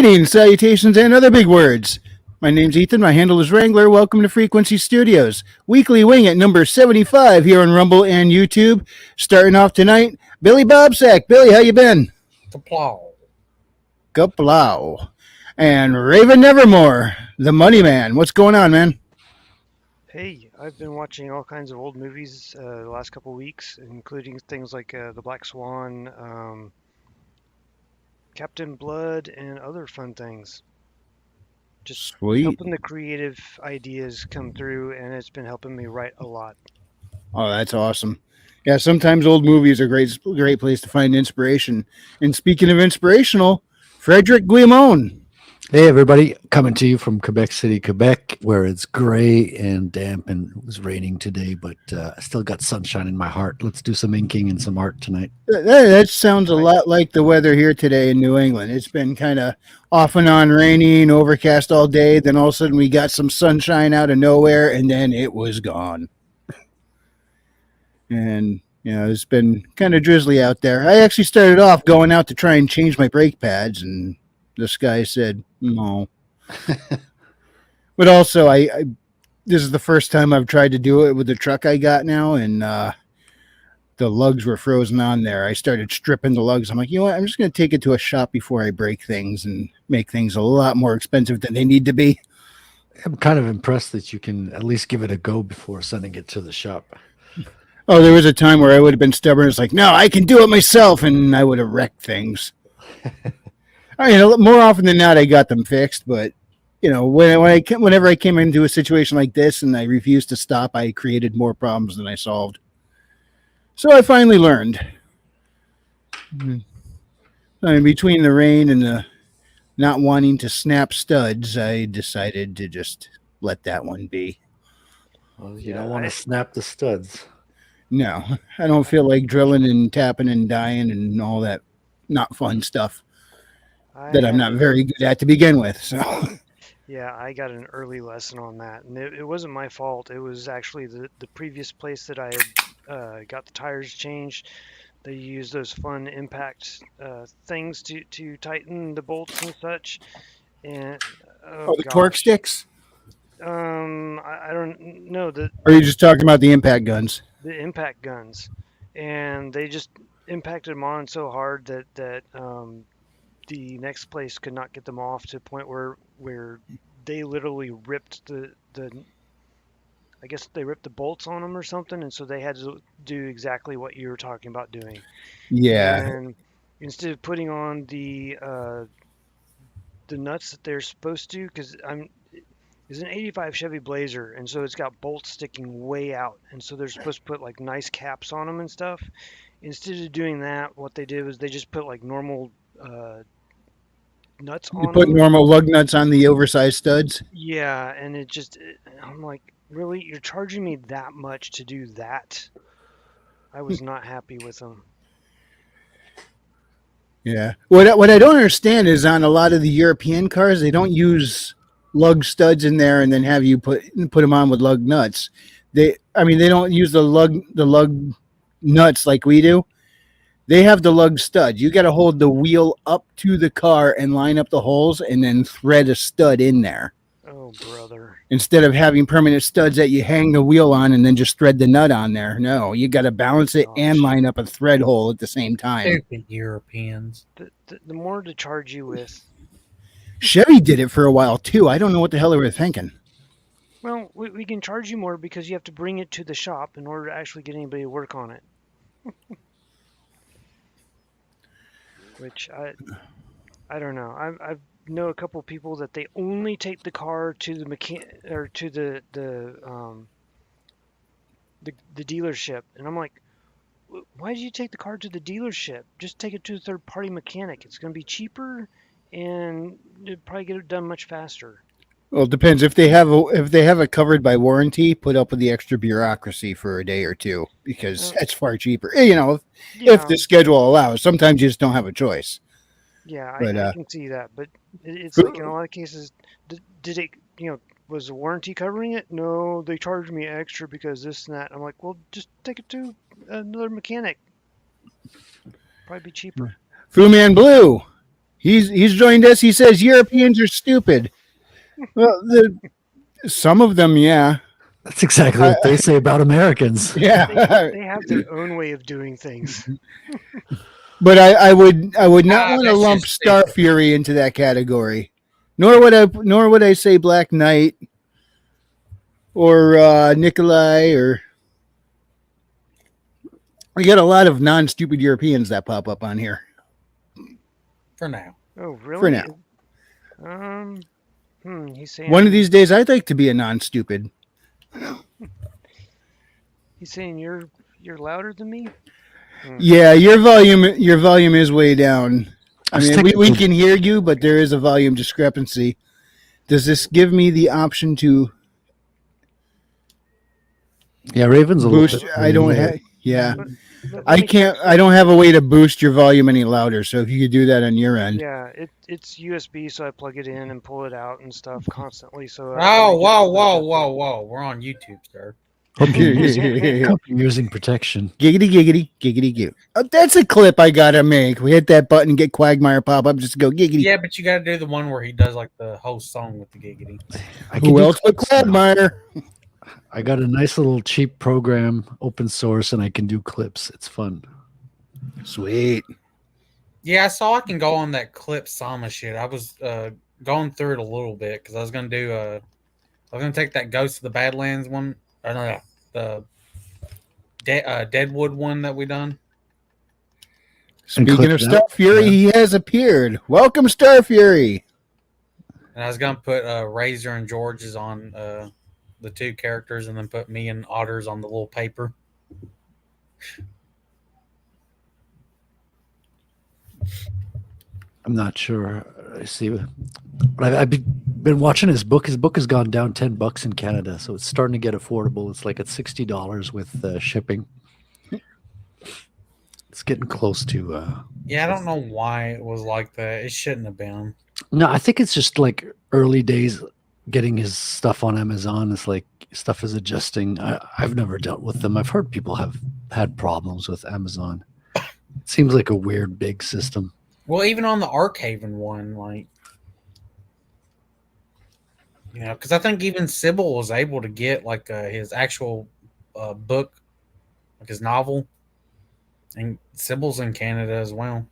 Greetings, salutations, and other big words. My name's Ethan. My handle is Wrangler. Welcome to Frequency Studios. Weekly wing at number 75 here on Rumble and YouTube. Starting off tonight, Billy Bobsack. Billy, how you been? Kaplow. Kaplow. And Raven Nevermore, the Money Man. What's going on, man? Hey, I've been watching all kinds of old movies the last couple weeks, including things like The Black Swan, Captain Blood, and other fun things. Just Sweet. helping the creative ideas come through, and it's been helping me write a lot. Oh, that's awesome. Yeah, sometimes old movies are great place to find inspiration. And speaking of inspirational, Frederick Guimond. Hey, everybody. Coming to you from Quebec City, Quebec, where it's gray and damp and it was raining today, but I still got sunshine in my heart. Let's do some inking and some art tonight. That sounds a lot like the weather here today in New England. It's been kind of off and on raining, overcast all day. Then all of a sudden we got some sunshine out of nowhere, and then it was gone. And, it's been kind of drizzly out there. I actually started off going out to try and change my brake pads, and this guy said, no. But also, I this is the first time I've tried to do it with the truck I got now, and the lugs were frozen on there. I started stripping the lugs. I'm like, you know what? I'm just going to take it to a shop before I break things and make things a lot more expensive than they need to be. I'm kind of impressed that you can at least give it a go before sending it to the shop. Oh, there was a time where I would have been stubborn. It's like, no, I can do it myself, and I would have wrecked things. More often than not, I got them fixed. But whenever I came into a situation like this and I refused to stop, I created more problems than I solved. So I finally learned. Between the rain and the not wanting to snap studs, I decided to just let that one be. Well, you don't want to snap the studs. No, I don't feel like drilling and tapping and dying and all that not fun stuff that I'm not very good at to begin with. So. Yeah, I got an early lesson on that, and it wasn't my fault. It was actually the previous place that I had got the tires changed. They use those fun impact things to tighten the bolts and such. And the torque sticks? I don't know. Or are you just talking about the impact guns? The impact guns, and they just impacted them on so hard that the next place could not get them off to a point where they literally ripped the I guess they ripped the bolts on them or something, and so they had to do exactly what you were talking about doing. Yeah. And instead of putting on the nuts that they're supposed to, because it's an 85 Chevy Blazer, and so it's got bolts sticking way out, and so they're supposed to put like nice caps on them and stuff. Instead of doing that, what they did was they just put like normal nuts on them. You put normal lug nuts on the oversized studs? Yeah, and I'm like, really? You're charging me that much to do that? I was not happy with them. Yeah. What I don't understand is on a lot of the European cars, they don't use lug studs in there and then have you put them on with lug nuts. They don't use the lug nuts like we do. They have the lug stud. You got to hold the wheel up to the car and line up the holes and then thread a stud in there. Oh, brother. Instead of having permanent studs that you hang the wheel on and then just thread the nut on there. No, you got to balance it and line up a thread hole at the same time. Stupid Europeans. The more to charge you with. Chevy did it for a while, too. I don't know what the hell they were thinking. Well, we can charge you more because you have to bring it to the shop in order to actually get anybody to work on it. Which I don't know. I know a couple people that they only take the car to the the dealership, and I'm like, why did you take the car to the dealership? Just take it to a third-party mechanic. It's going to be cheaper, and it'd probably get it done much faster. Well, it depends. If they have it covered by warranty, put up with the extra bureaucracy for a day or two because that's far cheaper. If the schedule allows. Sometimes you just don't have a choice. Yeah, I can see that, but it's like in a lot of cases, did it? Was the warranty covering it? No, they charged me extra because this and that. I'm like, well, just take it to another mechanic. Probably be cheaper. Fu Man Blue. He's joined us. He says Europeans are stupid. Well, some of them, yeah. That's exactly what they say about Americans. Yeah. They have their own way of doing things. But I would not want to that's lump just Star stupid. Fury into that category. Nor would I say Black Knight or Nikolai or we got a lot of non-stupid Europeans that pop up on here. For now. Oh, really? For now. He's saying One of these days I'd like to be a non-stupid. he's saying you're louder than me. Yeah, your volume is way down. I was mean, we thinking- can hear you, but there is a volume discrepancy. Does this give me the option to Yeah, Raven's a little boost? bit. I don't have. Yeah, Let I me- can't. I don't have a way to boost your volume any louder. So if you could do that on your end, Yeah, it's USB, so I plug it in and pull it out and stuff constantly. So Oh, whoa. We're on YouTube, sir. Hope you're using protection. giggity giggity giggity goo. That's a clip I gotta make. We hit that button, get Quagmire pop up, just go giggity. Yeah, but you got to do the one where he does like the whole song with the giggity. I can Who do else but clips now. Quagmire? I got a nice little cheap program, open source, and I can do clips. It's fun. Sweet. Yeah, I saw I can go on that clip Sama shit. I was going through it a little bit because I was gonna do I was gonna take that Ghost of the Badlands one. Or no, the Deadwood one that we done. And Speaking clip of that. Star Fury, Yeah. he has appeared. Welcome, Star Fury. And I was gonna put Razor and George's on the two characters, and then put me and Otters on the little paper. I'm not sure. I see. But I've been watching his book. His book has gone down $10 in Canada, so it's starting to get affordable. It's like at $60 with shipping. It's getting close to. Yeah, I don't know why it was like that. It shouldn't have been. No, I think it's just like early days getting his stuff on Amazon. It's like stuff is adjusting. I've never dealt with them. I've heard people have had problems with Amazon. It seems like a weird big system. Well, even on the Arkhaven one, like, you know, because I think even Sybil was able to get like his actual book, like his novel, and Sybil's in Canada as well.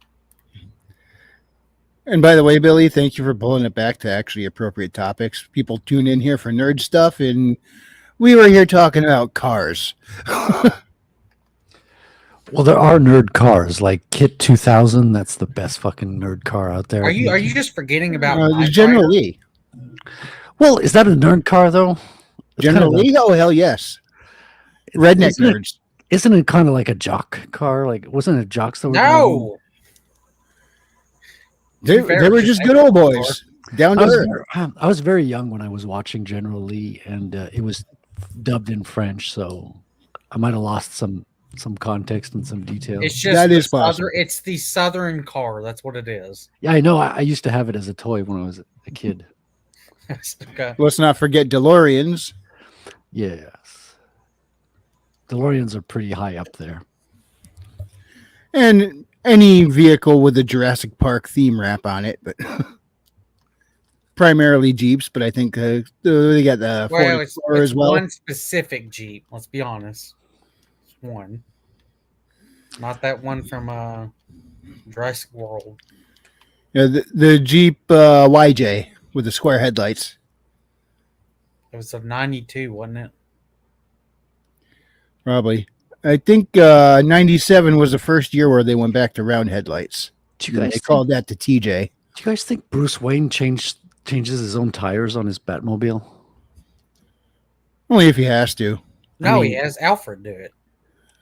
And by the way, Billy, thank you for pulling it back to actually appropriate topics. People tune in here for nerd stuff, and we were here talking about cars. Well, there are nerd cars like Kit 2000. That's the best fucking nerd car out there. Are you just forgetting about The Knight General Rider? Lee. Well, is that a nerd car though? It's General kind of Lee? Oh, hell yes. Redneck isn't it- nerds. Isn't it kind of like a jock car? Like, wasn't it jocks that were driving? No. They, To be fair, they were it's just an good old excellent boys. Down I to was, earth. I was very young when I was watching General Lee, and it was dubbed in French, so I might have lost some context and some detail. It's just That the is possible. It's the Southern car. That's what it is. Yeah, I know. I used to have it as a toy when I was a kid. Okay. Let's not forget DeLoreans. Yes, DeLoreans are pretty high up there. And any vehicle with a Jurassic Park theme wrap on it, but primarily Jeeps. But I think they got the Well, it's 44 as well. one specific Jeep. Let's be honest. It's one. Not that one from Jurassic World. Yeah, the Jeep YJ with the square headlights. It was a 92, wasn't it? Probably. I think 97 was the first year where they went back to round headlights. Do you And guys they think, called that the TJ. do you guys think Bruce Wayne changes his own tires on his Batmobile? Only if he has to. No, mean- he has Alfred do it.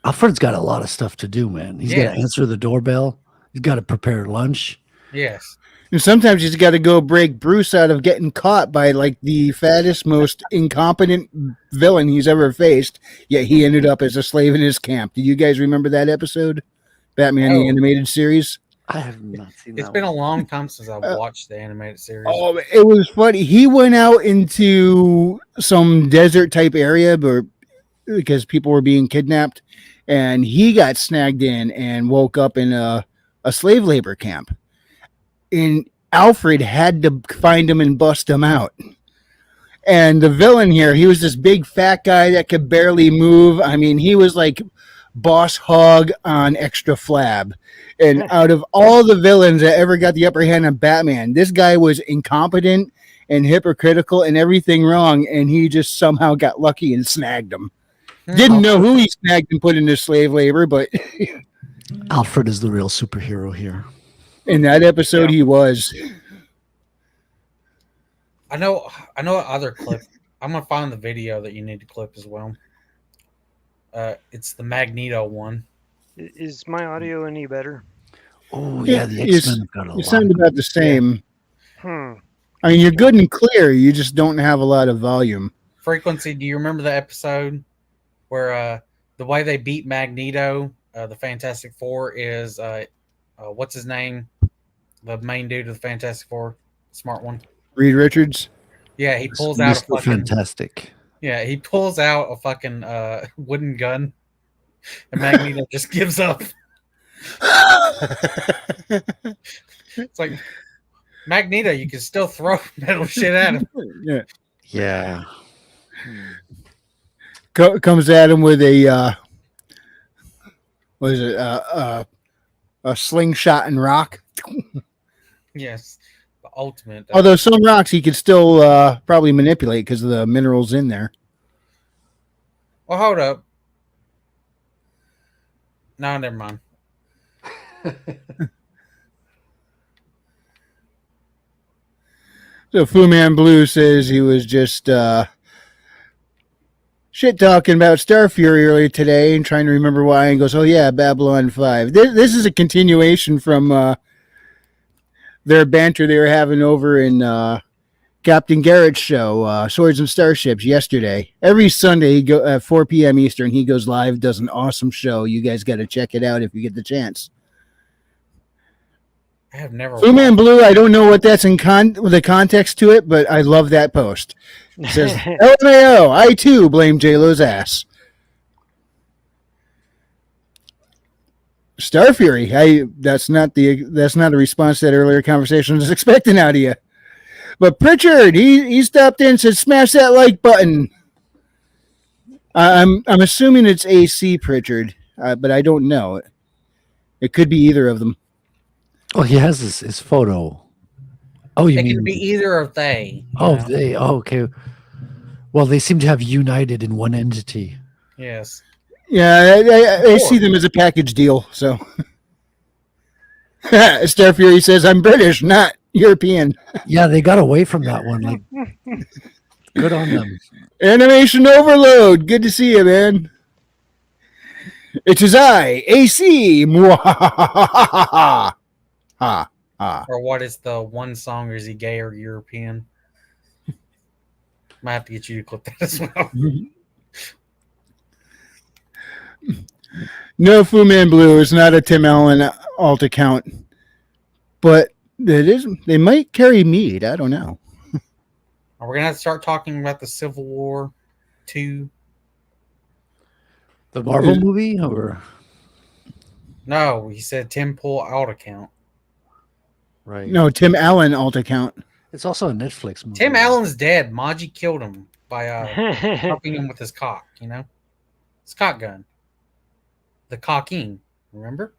Alfred's got a lot of stuff to do, man. He's got Yes. to answer the doorbell. He's got to prepare lunch. Yes. And sometimes he's got to go break Bruce out of getting caught by like the fattest, most incompetent villain he's ever faced. Yet he ended up as a slave in his camp. Do you guys remember that episode? Batman the No. Animated Series? I have not seen It's that been one. a long time since I've watched the animated series. Oh, it was funny. He went out into some desert type area because people were being kidnapped, and he got snagged in and woke up in a slave labor camp. and Alfred had to find him and bust him out. And the villain here, he was this big fat guy that could barely move. I mean, he was like Boss Hog on Extra Flab. And out of all the villains that ever got the upper hand on Batman, this guy was incompetent and hypocritical and everything wrong, and he just somehow got lucky and snagged him. Didn't know who he snagged and put into slave labor, but Alfred is the real superhero here. in that episode he was. I know other clip. I'm gonna find the video that you need to clip as well. It's the Magneto one. Is my audio any better? Oh yeah, the It's- X-Men have got a You lot. sound about the same. Hmm. I mean, you're good and clear. You just don't have a lot of volume. Frequency. Do you remember the episode where the way they beat Magneto, the Fantastic Four, is what's his name? The main dude of the Fantastic Four, smart one. Reed Richards. Yeah, he pulls out a Mr. fucking Fantastic. yeah, he pulls out a fucking wooden gun, and Magneto just gives up. It's like Magneto, you can still throw metal shit at him. Yeah. Yeah. Comes at him with a what is it? A slingshot and rock. Yes, the ultimate. Although some rocks he could still probably manipulate because of the minerals in there. Well, hold up. No, never mind. So Fu Man Blue says he was just shit talking about Star Fury earlier today and trying to remember why, and goes, "Oh yeah, Babylon 5." This is a continuation from their banter they were having over in Captain Garrett's show, Swords and Starships, yesterday. Every Sunday he go at 4 p.m. Eastern. He goes live, does an awesome show. You guys got to check it out if you get the chance. I have never. Fu Man Blue, I don't know what that's in the context to it, but I love that post. It says, LMAO, I too blame J-Lo's ass. Star Fury, that's not a response to that earlier conversation I was expecting out of you. But Pritchard, he stopped in and said, smash that like button. I'm assuming it's AC Pritchard, but I don't know. It could be either of them. Oh, he has his photo. Oh, you It mean? could be either of they. you Oh, know? they. Oh, okay. Well, they seem to have united in one entity. Yes. Yeah, I see them as a package deal. So, Star Fury says, "I'm British, not European." Yeah, they got away from that one. Like, good on them. Animation overload. Good to see you, man. It is I, AC. Mwahahaha. Ha ha. Or what is the one song? Or is he gay or European? Might have to get you to clip that as well. No, Fu Man Blue is not a Tim Allen alt account, but it is. They might carry mead. I don't know. Are we gonna have to start talking about the Civil War 2? The Marvel movie, or No, he said Tim Pool out account. right? No, Tim Allen alt account. It's also a Netflix movie. Tim Allen's dead. Maji killed him by helping him with his cock. You know, his cock gun. The cocking. Remember?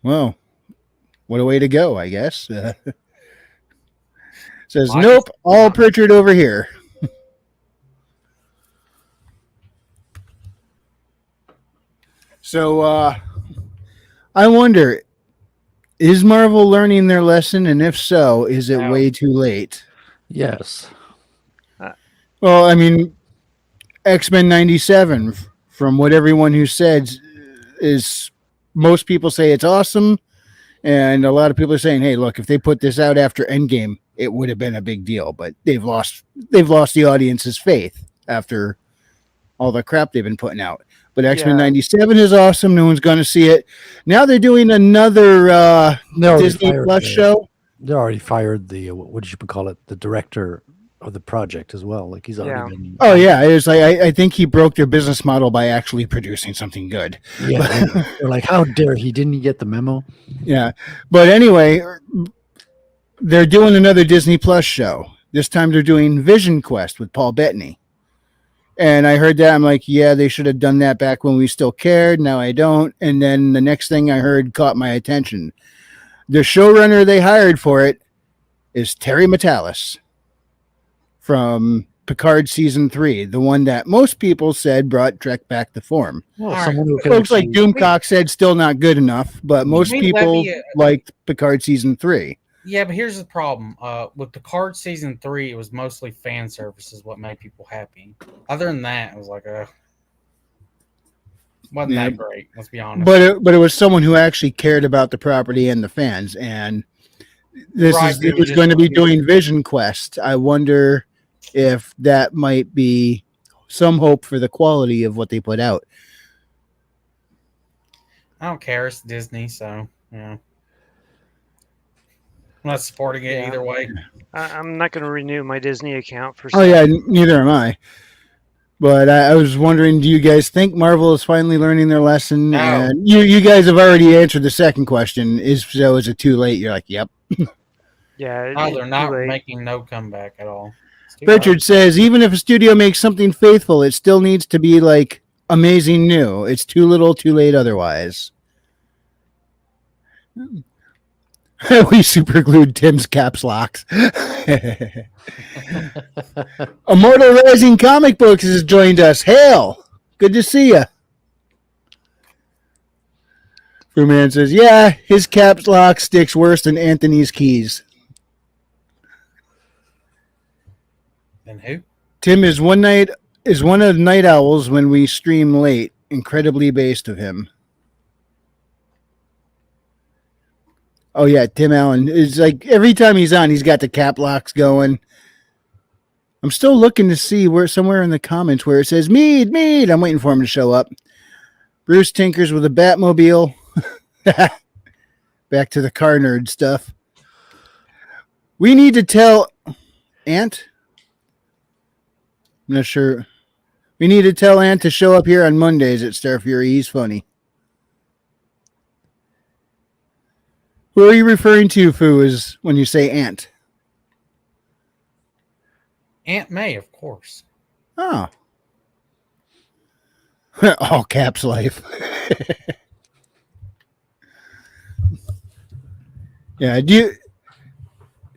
Well, what a way to go, I guess. Says, Why nope, is- all Pritchard over here. So, I wonder, is Marvel learning their lesson? And if so, is it No. way too late? Yes. Well, I mean, X-Men 97, from what everyone who said, is most people say it's awesome. And a lot of people are saying, hey, look, if they put this out after Endgame, it would have been a big deal. But they've lost the audience's faith after all the crap they've been putting out. But X-Men Yeah. 97 is awesome. No one's going to see it. Now they're doing another They already Disney fired Plus the- show. They already fired the what did you call it? The director of the project as well. Like he's already Yeah. been. Oh, yeah. It was like, I think he broke their business model by actually producing something good. Yeah. They're like, how dare he? Didn't he get the memo? Yeah. But anyway, they're doing another Disney Plus show. This time they're doing Vision Quest with Paul Bettany. And I heard that. I'm like, yeah, they should have done that back when we still cared. Now I don't. And then the next thing I heard caught my attention. The showrunner they hired for it is Terry Matalas from Picard Season 3, the one that most people said brought Trek back to form. Well, All right. someone who can Folks like actually- Doomcock said still not good enough, but most We people levy liked Picard Season 3. Yeah, but here's the problem. With Picard season 3, it was mostly fan service is what made people happy. Other than that, it was like wasn't Yeah. that great. Let's be honest. But it was someone who actually cared about the property and the fans. And this Right, is it was who's just going to be like- doing Vision Quest. I wonder if that might be some hope for the quality of what they put out. I don't care. It's Disney, so yeah. I'm not supporting it Yeah. either way. I'm not going to renew my Disney account for. Oh yeah, neither am I. But I was wondering, do you guys think Marvel is finally learning their lesson? No. And you guys have already answered the second question. Is it too late? You're like, yep. Yeah. No, it's they're too not late. making no comeback at all. It's too Richard says, even if a studio makes something faithful, it still needs to be like amazing new. It's too little, too late otherwise. We super glued Tim's caps locks. Immortal Rising Comic Books has joined us. Hail! Good to see you. Fruman says, yeah, his caps lock sticks worse than Anthony's keys. Then who? Tim is one of the night owls when we stream late. Incredibly based of him. Oh yeah, Tim Allen is like every time he's on, he's got the cap locks going. I'm still looking to see where somewhere in the comments where it says Mead. I'm waiting for him to show up. Bruce tinkers with a Batmobile. Back to the car nerd stuff. We need to tell Ant. I'm not sure. We need to tell Ant to show up here on Mondays at Star Fury. He's funny. Who are you referring to, Fu, is when you say Ant? Aunt May, of course. Oh. All caps life. Yeah,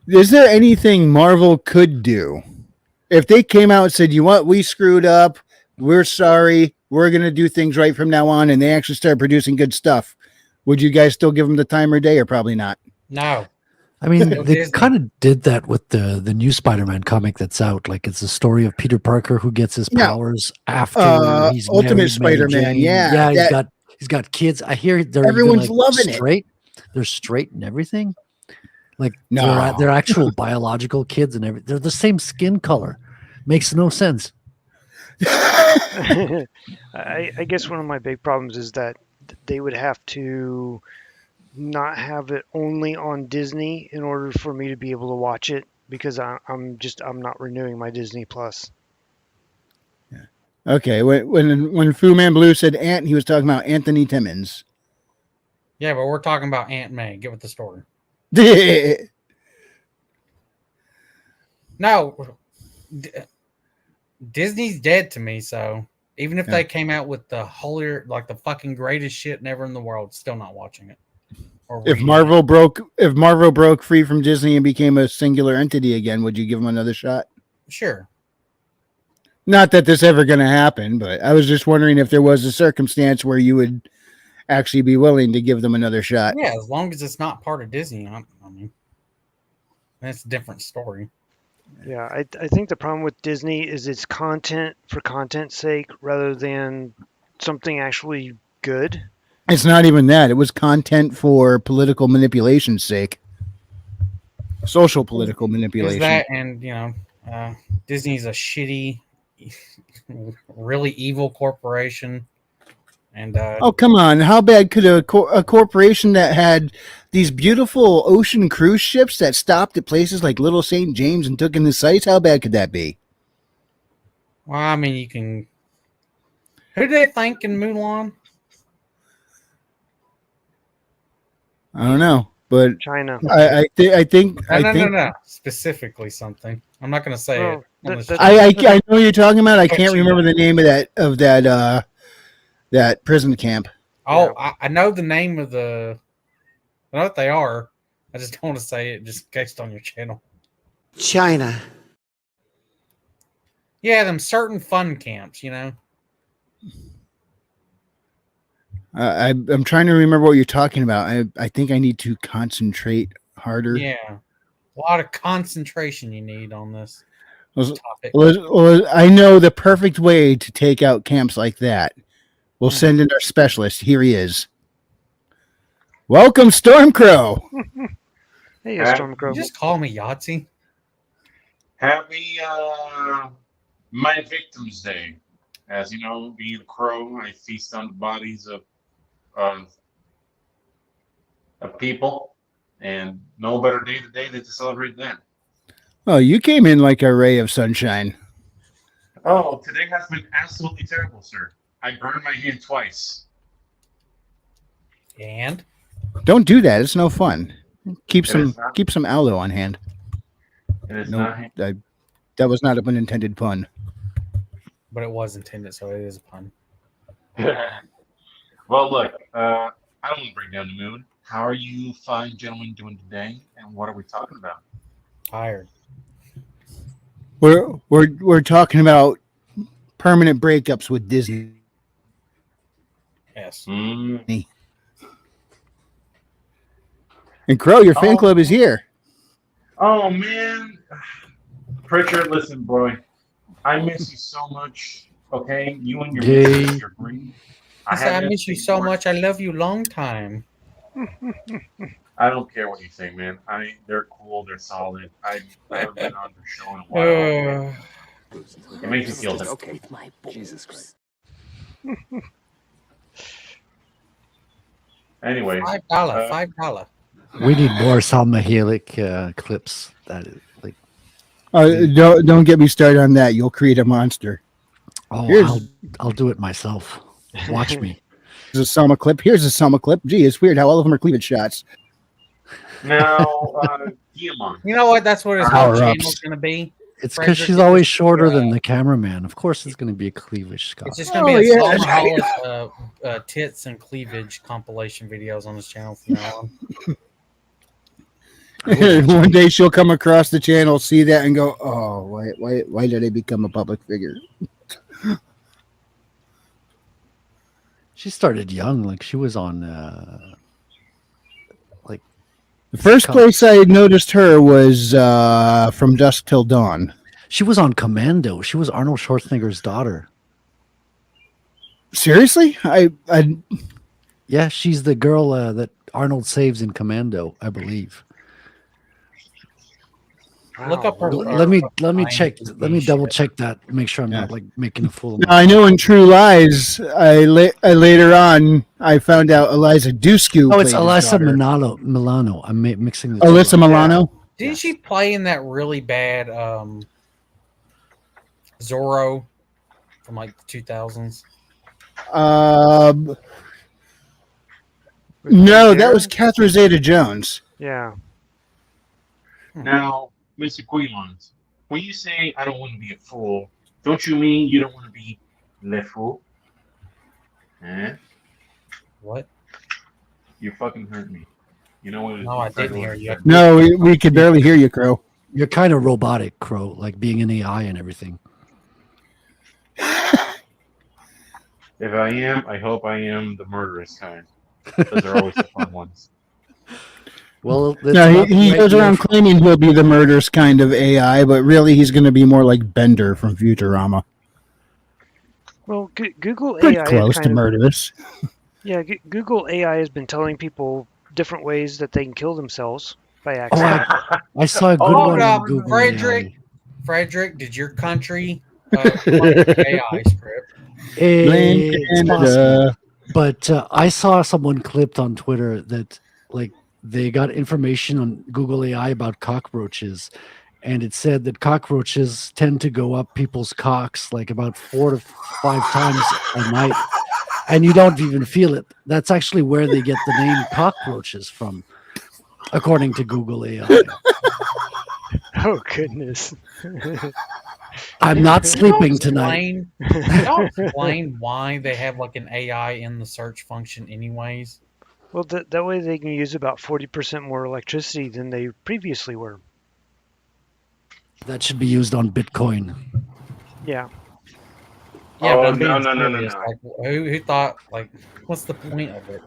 is there anything Marvel could do? If they came out and said, you know what, we screwed up, we're sorry, we're going to do things right from now on, and they actually start producing good stuff, would you guys still give them the time or day, or probably not? No. I mean, No they Disney. kind of did that with the new Spider-Man comic that's out. Like, it's a story of Peter Parker who gets his Yeah. powers after he's Ultimate married Mary Spider-Man, Jane. yeah, Yeah, he's got kids. I hear they're Everyone's even, loving it. straight. They're straight and everything. Like No. they're actual biological kids and everything. They're the same skin color. Makes no sense. I guess one of my big problems is that they would have to not have it only on Disney in order for me to be able to watch it because I'm not renewing my Disney Plus. Okay, when Fu Man Blue said Ant, he was talking about Anthony Timmons. Yeah, but we're talking about Aunt May. Get with the story. No. Disney's dead to me, so even if Yeah. they came out with the holier, like the fucking greatest shit never in the world, still not watching it. Or If reading Marvel broke free from Disney and became a singular entity again, would you give them another shot? it. Sure. Not that this ever going to happen, but I was just wondering if there was a circumstance where you would actually be willing to give them another shot. Yeah, as long as it's not part of Disney, I mean, that's a different story. Yeah, I think the problem with Disney is it's content for content's sake rather than something actually good. It's not even that. It was content for political manipulation's sake. Social political Is manipulation. that, and Disney's a shitty, really evil corporation. And Oh, come on. How bad could a corporation that had these beautiful ocean cruise ships that stopped at places like Little St. James and took in the sights, how bad could that be? well, I mean, you can. Who did they think in Mulan? I don't know. but China. I think No. Specifically something. I'm not going to say Well, it. on the that- show. I know what you're talking about. I But can't you remember know. the name of that prison camp. Oh, I know the name of the. I know what they are. I just don't want to say it just in case it's on your channel. China. Yeah, them certain fun camps, you know. I'm trying to remember what you're talking about. I think I need to concentrate harder. Yeah, a lot of concentration you need on this Was- topic. Well, I know the perfect way to take out camps like that. We'll Hmm. send in our specialist. Here he is. Welcome, Stormcrow. Hey, Uh, Stormcrow. You just call me Yahtzee. Happy My Victims Day. As you know, being a crow, I feast on the bodies of people, and no better day today than to celebrate that. Oh, you came in like a ray of sunshine. Oh, today has been absolutely terrible, sir. I burned my hand twice. And Don't do that. It's no fun. Keep It is some not. aloe on hand. It is No, not. that was not an intended pun. but it was intended, so it is a pun. Well, look, I don't want to bring down the mood. How are you fine gentlemen doing today, and what are we talking about? Tired. We're talking about permanent breakups with Disney. Yes. Mm, And Crow, your fan Oh. club is here. Oh man, Pritchard, listen, boy, I miss you so much. Okay, you and your Yay. missus, your breed. I haven't miss you seen so more. much. I love you long time. I don't care what you think, man. They're cool, they're solid. I haven't been on their show in a while. Uh, It makes me feel different. Okay. Jesus Christ. Anyway, $5. $5. We need more Salma Hayek clips. That is like, Don't get me started on that. You'll create a monster. oh, Here's- I'll do it myself. Watch me. Here's a Selma clip. Here's a Selma clip. Gee, it's weird how all of them are cleavage shots. now, Guillemot. You know what? That's what his Power whole ups. channel's going to be. It's because Frederick she's is always just, shorter than uh, the cameraman. Of course, it's going to be a cleavage shot. It's just going to be Oh, a yeah. Salma Hayek, tits and cleavage compilation videos on his channel from now on. One day she'll come across the channel, see that, and go, "Oh, why did I become a public figure?" She started young. Like she was on. The first place I noticed her was From Dusk Till Dawn. She was on Commando. She was Arnold Schwarzenegger's daughter. Seriously, I Yeah, she's the girl that Arnold saves in Commando, I believe. Look up her. Let me Fine check. Let me TV double shit. check that. Make sure I'm not Yeah. like making a fool of Now, I know in True Lies, I later on I found out Eliza Dushku. Oh, it's played his Alyssa daughter. Milano. I'm mixing the two Alyssa up. Milano. Didn't Yes. she play in that really bad Zorro from like the 2000s? No, that was Catherine Zeta-Jones. Yeah. Now, Mr. Guillemot, when you say I don't want to be a fool, don't you mean you don't want to be le fool? Eh? What? You fucking heard me. You know what? No, I didn't hear you. No, we could barely hear you, Crow. You're kind of robotic, Crow, like being an AI and everything. If I am, I hope I am the murderous kind. Those are always the fun ones. Well, that's No, not he the goes right around word. claiming he'll be the murderous kind of AI, but really he's going to be more like Bender from Futurama. Well, Google Pretty AI is close to kind of, murderous. yeah. Google AI has been telling people different ways that they can kill themselves by Oh, accident. I saw a good Hold one up, on Google Frederick. AI. Frederick, did your country AI script? Blame It's possible. Canada. But I saw someone clipped on Twitter that like they got information on Google AI about cockroaches, and it said that cockroaches tend to go up people's cocks like about 4 to 5 times a night, and you don't even feel it. That's actually where they get the name cockroaches from. according to Google AI. Oh goodness. I'm not sleeping tonight. Don't explain why they have like an AI in the search function, anyways. Well, that way they can use about 40% more electricity than they previously were. That should be used on Bitcoin. Yeah. Yeah, Oh, but I'm being no, no, no, no, serious. no. Like, who thought, like, what's the point of it?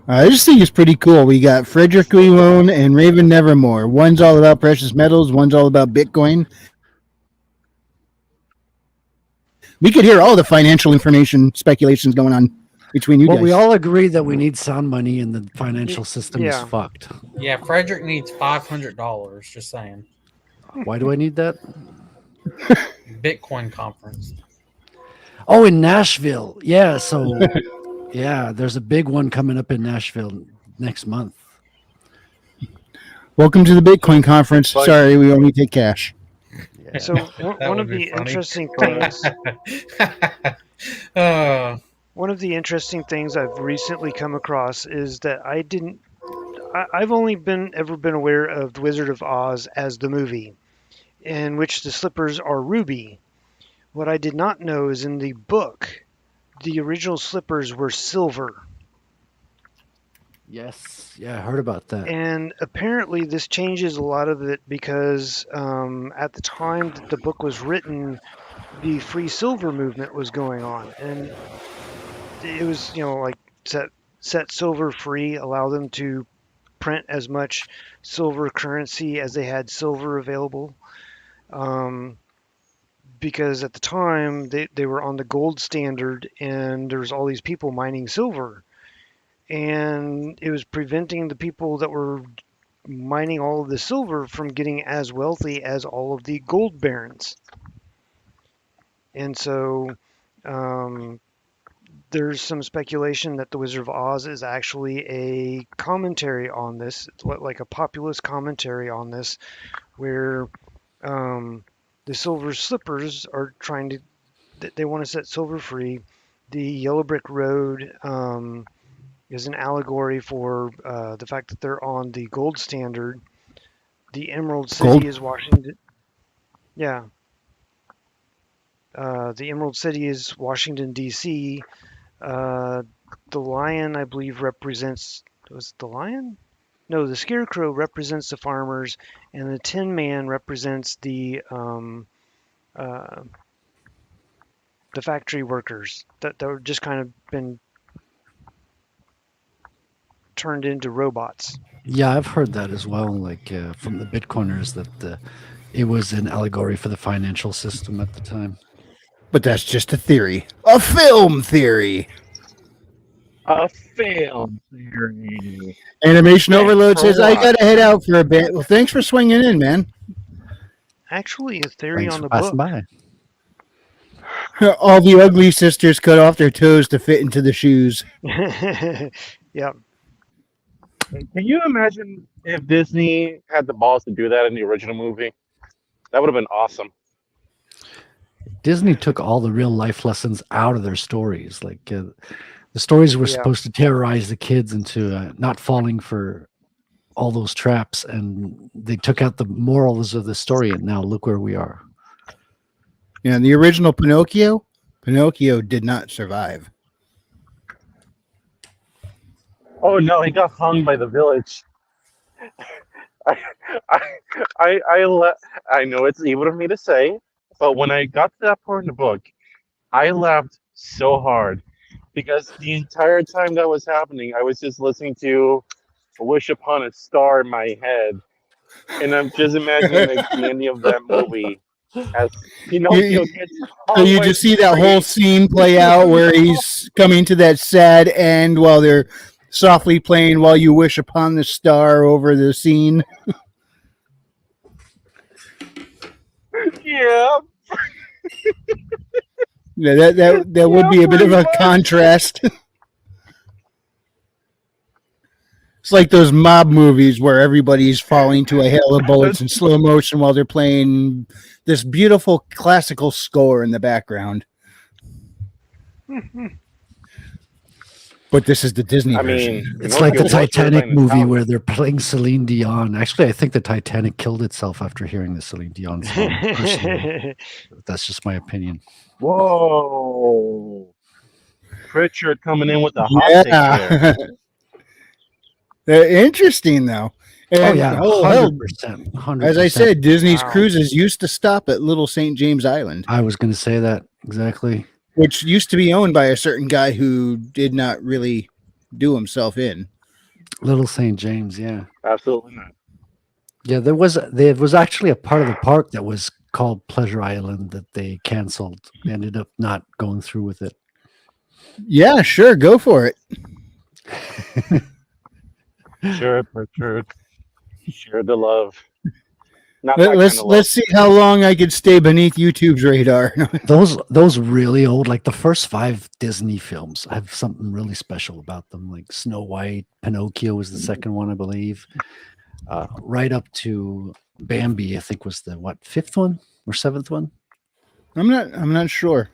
I just think it's pretty cool. We got Frederick Lewone and Raven Nevermore. One's all about precious metals. One's all about Bitcoin. We could hear all the financial information speculations going on between you Well, guys. we all agree that we need sound money and the financial system is Yeah. fucked. Yeah, Frederick needs $500. Just saying. Why do I need that? Bitcoin conference. Oh, in Nashville. Yeah, so yeah, there's a big one coming up in Nashville next month. Welcome to the Bitcoin conference. But- Sorry, we only take cash. So one That of would be the funny. interesting things one of the interesting things I've recently come across is that I've only ever been aware of The Wizard of Oz as the movie, in which the slippers are ruby. What I did not know is in the book, the original slippers were silver. Yes. Yeah, I heard about that. And apparently this changes a lot of it because at the time that the book was written, the free silver movement was going on. And it was, like set silver free, allow them to print as much silver currency as they had silver available. Because at the time they were on the gold standard and there was all these people mining silver. And it was preventing the people that were mining all of the silver from getting as wealthy as all of the gold barons. And so there's some speculation that The Wizard of Oz is actually a commentary on this, like a populist commentary on this, where the silver slippers are trying to, they want to set silver free. The yellow brick road is an allegory for the fact that they're on the gold standard. The Emerald City Gold? is Washington. Yeah. The Emerald City is Washington, D.C. The lion, I believe, represents... Was it the lion? No, the scarecrow represents the farmers, and the Tin Man represents the factory workers that were just kind of been turned into robots. Yeah, I've heard that as well, like from the Bitcoiners, that it was an allegory for the financial system at the time. But that's just a theory. A film theory. A film theory. Animation Thanks Overload for says, I what? got to head out for a bit. Well, thanks for swinging in, man. Actually, a theory Thanks on for the passing book. by. All the ugly sisters cut off their toes to fit into the shoes. Yeah. Can you imagine if Disney had the balls to do that in the original movie? That would have been awesome. Disney took all the real life lessons out of their stories. Like the stories were Yeah. supposed to terrorize the kids into not falling for all those traps, and they took out the morals of the story, and now look where we are. Yeah, the original Pinocchio did not survive. Oh no, he got hung by the village. I know it's evil of me to say, but when I got to that part in the book, I laughed so hard because the entire time that was happening, I was just listening to "Wish Upon a Star" in my head, and I'm just imagining like the ending of that movie as Pinocchio gets So hung you by just a see that tree. whole scene play out where he's coming to that sad end while they're softly playing While You Wish Upon the Star over the scene. Yeah. Yeah, that would be a bit of a contrast. It's like those mob movies where everybody's falling to a hail of bullets in slow motion while they're playing this beautiful classical score in the background. But this is the Disney I version. mean, It's like the Pinocchio was Titanic written in movie Italian. where they're playing Celine Dion. Actually, I think the Titanic killed itself after hearing the Celine Dion song. Personally, that's just my opinion. Whoa. Pritchard coming in with the hot take there. Yeah. They're interesting though. And Oh yeah, hell, 100%. 100%. as I said, Disney's Wow. cruises used to stop at Little St. James Island, I was going to say that exactly. which used to be owned by a certain guy who did not really do himself in. Little St. James, yeah. Absolutely not. Yeah, there was actually a part of the park that was called Pleasure Island that they canceled. They ended up not going through with it. Yeah, sure, go for it. Sure, Pritchard. Share the love. Not that Let's kind of let's see how long I could stay beneath YouTube's radar. Those really old, like the first 5 Disney films have something really special about them. Like Snow White, Pinocchio was the second one, I believe. Right up to Bambi, I think was the 5th one or 7th one. I'm not sure.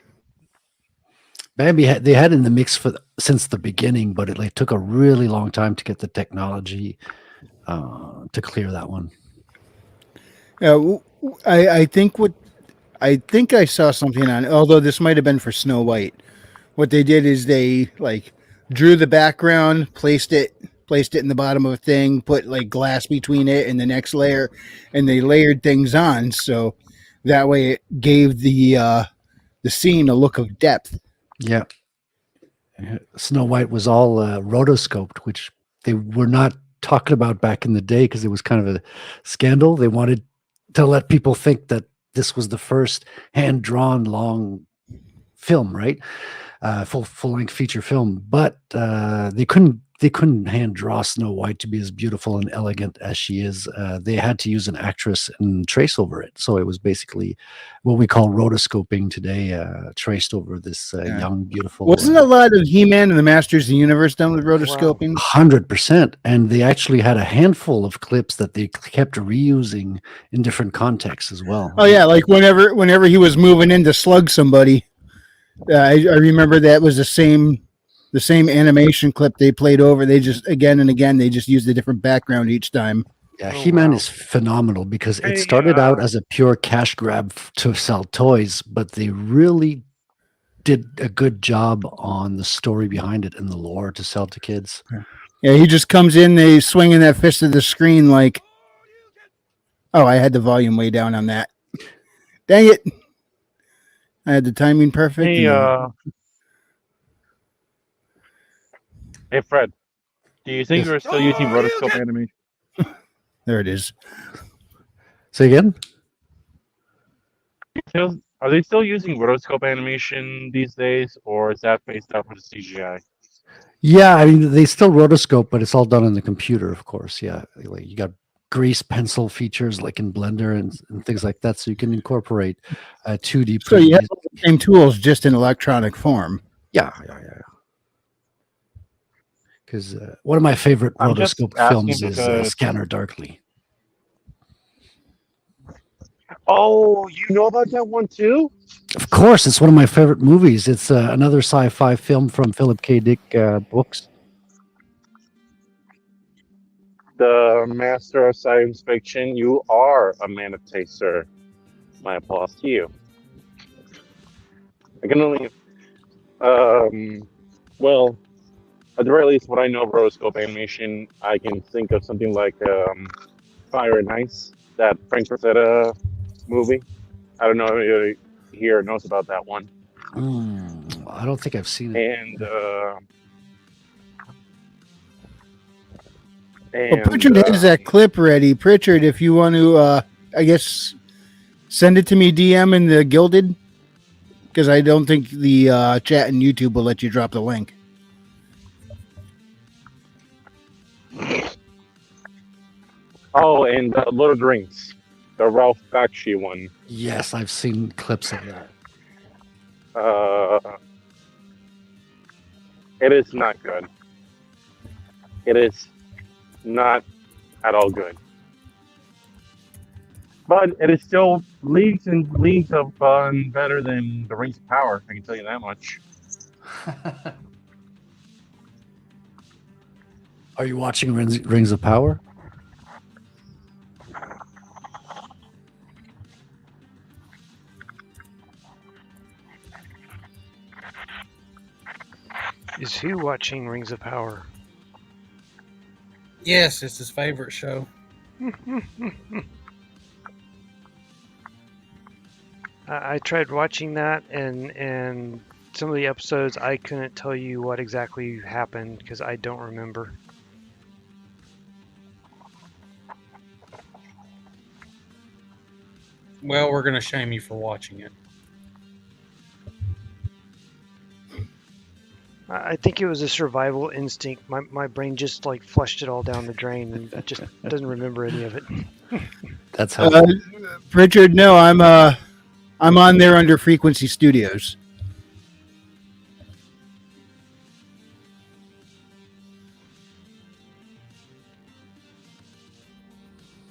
Bambi they had in the mix since the beginning, but it like took a really long time to get the technology to clear that one. I think I saw something on. Although this might have been for Snow White. What they did is they like drew the background, placed it in the bottom of a thing, put like glass between it and the next layer, and they layered things on so that way it gave the scene a look of depth. Yeah. Snow White was all rotoscoped, which they were not talking about back in the day because it was kind of a scandal. They wanted to let people think that this was the first hand-drawn long film, right? Full-length feature film, but they couldn't hand draw Snow White to be as beautiful and elegant as she is. They had to use an actress and trace over it. So it was basically what we call rotoscoping today, traced over this young, beautiful. Wasn't a lot of He-Man and the Masters of the Universe done with rotoscoping? 100%. And they actually had a handful of clips that they kept reusing in different contexts as well. Oh yeah, like whenever he was moving in to slug somebody, I remember that was the same animation clip they played over. They just again and again they just used a different background each time. Yeah, Oh, He-Man wow. is phenomenal because Hey, it started out as a pure cash grab to sell toys, but they really did a good job on the story behind it and the lore to sell to kids. Yeah, he just comes in, they swinging that fist at the screen like, oh, I had the volume way down on that. Dang it! I had the timing perfect. Hey, and- hey, Fred. Do you think Yes. we're still using rotoscope animation? there it is. Say again? Are they still using rotoscope animation these days, or is that based off of the CGI? Yeah, I mean they still rotoscope, but it's all done on the computer, of course. Yeah, like you got grease pencil features like in Blender and things like that, so you can incorporate 2D. So you have the same tools, just in electronic form. Yeah. Because one of my favorite I'm just rotoscope asking films is because- Scanner Darkly. Oh, you know about that one too? Of course, it's one of my favorite movies. It's another sci-fi film from Philip K. Dick books. The master of science fiction. You are a man of taste, sir. My applause to you. I can only, well, at the very least, what I know of rotoscope animation, I can think of something like Fire and Ice, that Frank Frazetta movie. I don't know if anybody here knows about that one. I don't think I've seen it. And Well, Pritchard has that clip ready. Pritchard, if you want to, I guess, send it to me DM in the Gilded, because I don't think the chat and YouTube will let you drop the link. oh, and Lord of the Rings, the Ralph Bakshi one. Yes, I've seen clips of that. It is not good. It is not at all good. But it is still leagues and leagues of fun better than the Rings of Power, I can tell you that much. Are you watching Rings of Power? Is who watching Rings of Power? Yes, it's his favorite show. I tried watching that, and some of the episodes I couldn't tell you what exactly happened because I don't remember. Well, we're gonna shame you for watching it. I think it was a survival instinct. My brain just like flushed it all down the drain and it just doesn't remember any of it. That's how. Richard, no, I'm on there under Frequency Studios.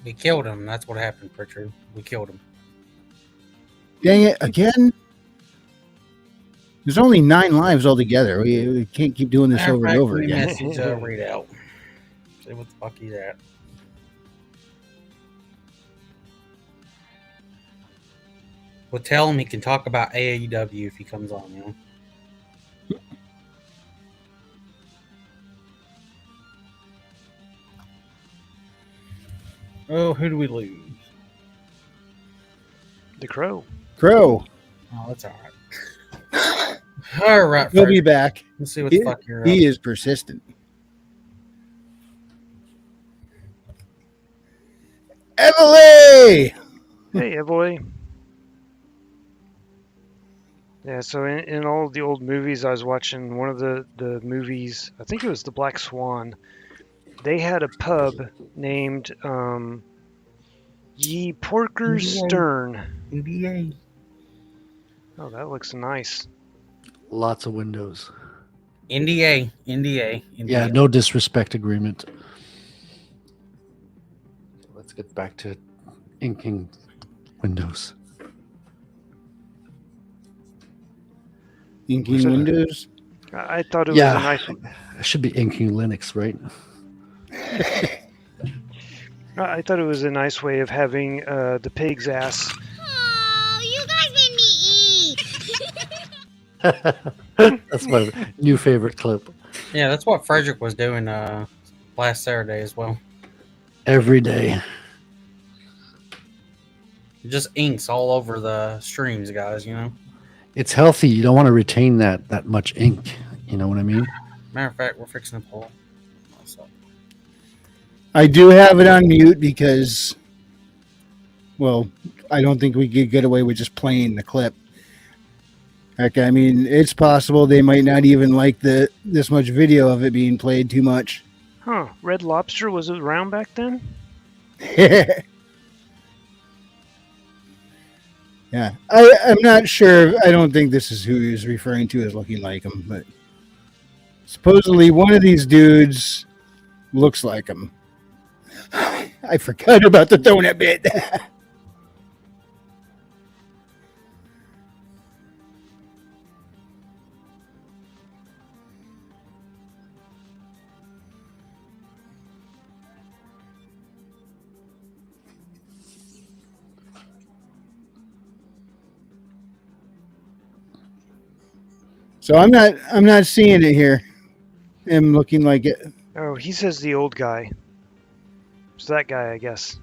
We killed him. That's what happened, Pritchard. We killed him. Dang it, again? There's only 9 lives altogether. We can't keep doing this Matter of over fact, and over let me again. message read out. See what the fuck he's at. Well, tell him he can talk about AEW if he comes on, you know. Oh, who do we lose? The Crow. Crow, Oh, that's all right. All right, he'll be Fred. back. Let's see what the fuck you're up. He is persistent. Emily! Hey, boy. Yeah, so in all of the old movies I was watching, one of the movies, I think it was The Black Swan, they had a pub named Ye Porker Stern. NBA. Oh, that looks nice. Lots of windows. NDA. Yeah, no disrespect agreement. Let's get back to inking windows. Inking Was it- Windows. I thought it was Yeah. a nice. It should be inking Linux, right? I thought it was a nice way of having the pig's ass. Oh, you guys made me eat. That's my new favorite clip. Yeah, that's what Frederick was doing last Saturday as well. Every day. Just inks all over the streams, guys, you know. It's healthy. You don't want to retain that much ink. You know what I mean? Matter of fact, we're fixing to pull. So, I do have it on mute because, well, I don't think we could get away with just playing the clip. Heck, I mean, it's possible they might not even like this much video of it being played too much. Huh? Red Lobster was around back then? Yeah, I'm not sure. I don't think this is who he was referring to as looking like him, but supposedly one of these dudes looks like him. I forgot about the donut bit. So I'm not seeing it here. Him looking like it. Oh, he says the old guy. It's that guy, I guess.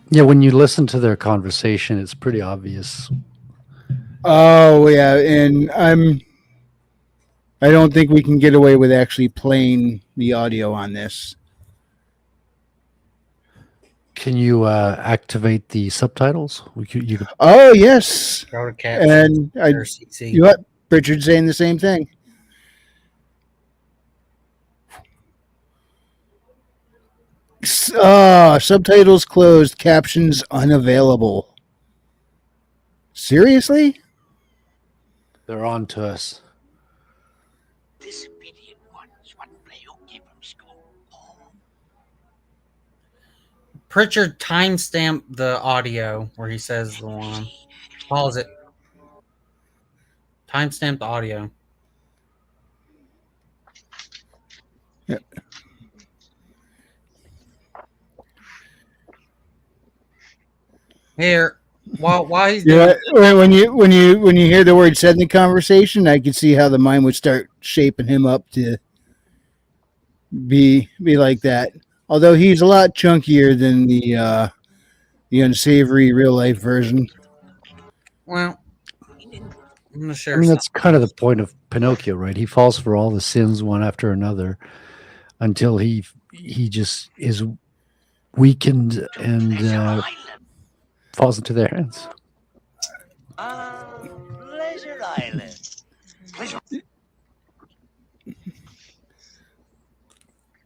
Yeah, when you listen to their conversation, it's pretty obvious. Oh yeah, and I don't think we can get away with actually playing the audio on this. Can you activate the subtitles? You could. Oh yes, go to Cat and or CC. you what? Richard saying the same thing. Subtitles closed, captions unavailable. Seriously? They're on to us. This idiot wants what you came from school. Pritchard timestamp the audio where he says the one. Pause it. Timestamp the audio. Here, while he's Yeah, doing, when you hear the word said in the conversation, I could see how the mind would start shaping him up to be like that. Although he's a lot chunkier than the unsavory real life version. well, I'm gonna I share mean, something. that's kind of the point of Pinocchio, right? He falls for all the sins one after another until he just is weakened and falls into their hands. Pleasure Island.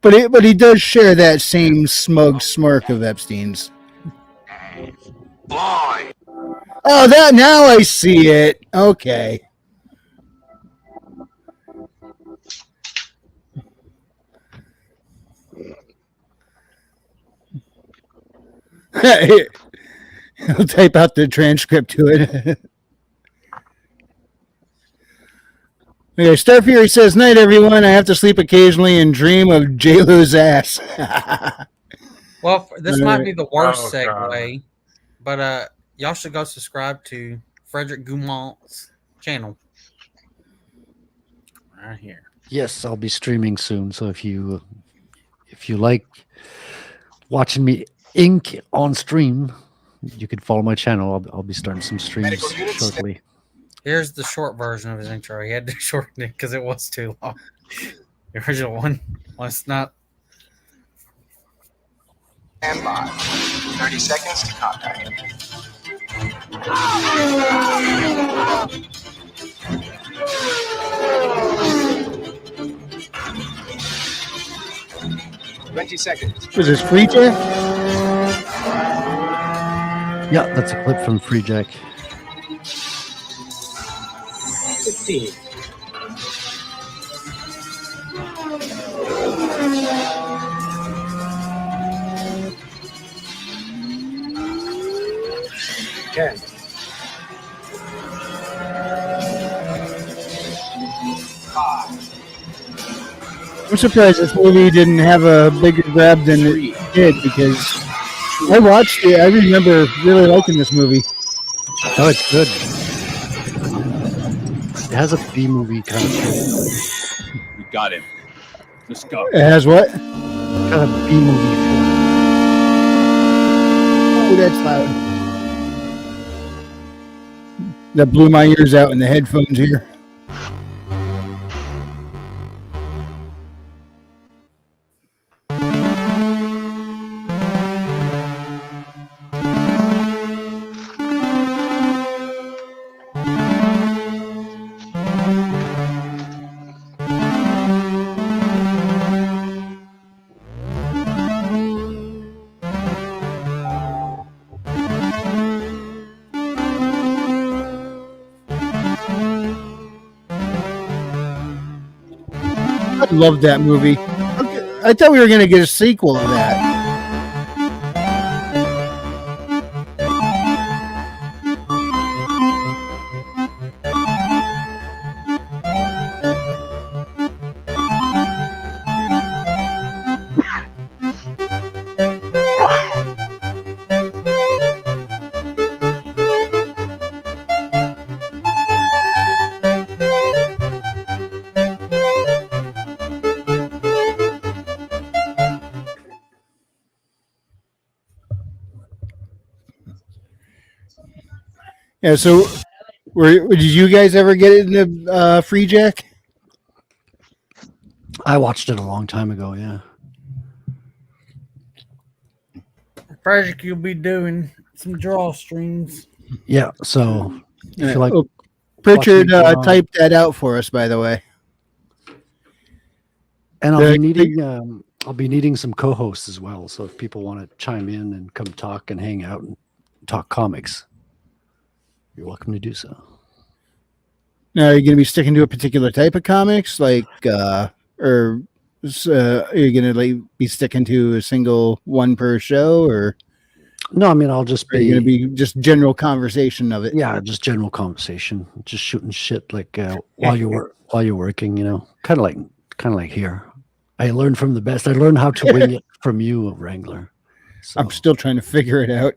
But he does share that same smug smirk of Epstein's. Boy. Oh, that now I see it. Okay. I'll type out the transcript to it. Okay, Star Fury says, "Night, everyone. I have to sleep occasionally and dream of J-Lo's ass." Well, this might be the worst Oh, God. segue, but y'all should go subscribe to Frederick Goumont's channel right here. Yes, I'll be streaming soon. So if you like watching me ink on stream, you can follow my channel. I'll be starting some streams shortly. Here's the short version of his intro. He had to shorten it because it was too long. The original one was not. Stand by. 30 seconds to contact. $20. Was this free, Jeff? Yeah, that's a clip from Free Jack. 15. $10. I'm surprised this movie didn't have a bigger grab than it did because I watched it. I remember really liking this movie. Oh, it's good. It has a B movie kind of feel. We got him. Let's go. It has what? Kind of B movie feel. Oh, that's loud. That blew my ears out in the headphones here. I loved that movie. I thought we were going to get a sequel to that. Yeah, so did you guys ever get into Free Jack? I watched it a long time ago, yeah. Frederick, you'll be doing some draw streams. Yeah, so if you like Pritchard watching draw- typed that out for us, by the way. and the- I'll be needing some co-hosts as well. So if people want to chime in and come talk and hang out and talk comics, you're welcome to do so. Now, are you going to be sticking to a particular type of comics, like, or are you going to be sticking to a single one per show, or No, I mean I'll just are you going to be be just general conversation of it? yeah, just general conversation, just shooting shit like while you're working, you know, kind of like here. I learned from the best. I learned how to wing it from you, Wrangler. So I'm still trying to figure it out.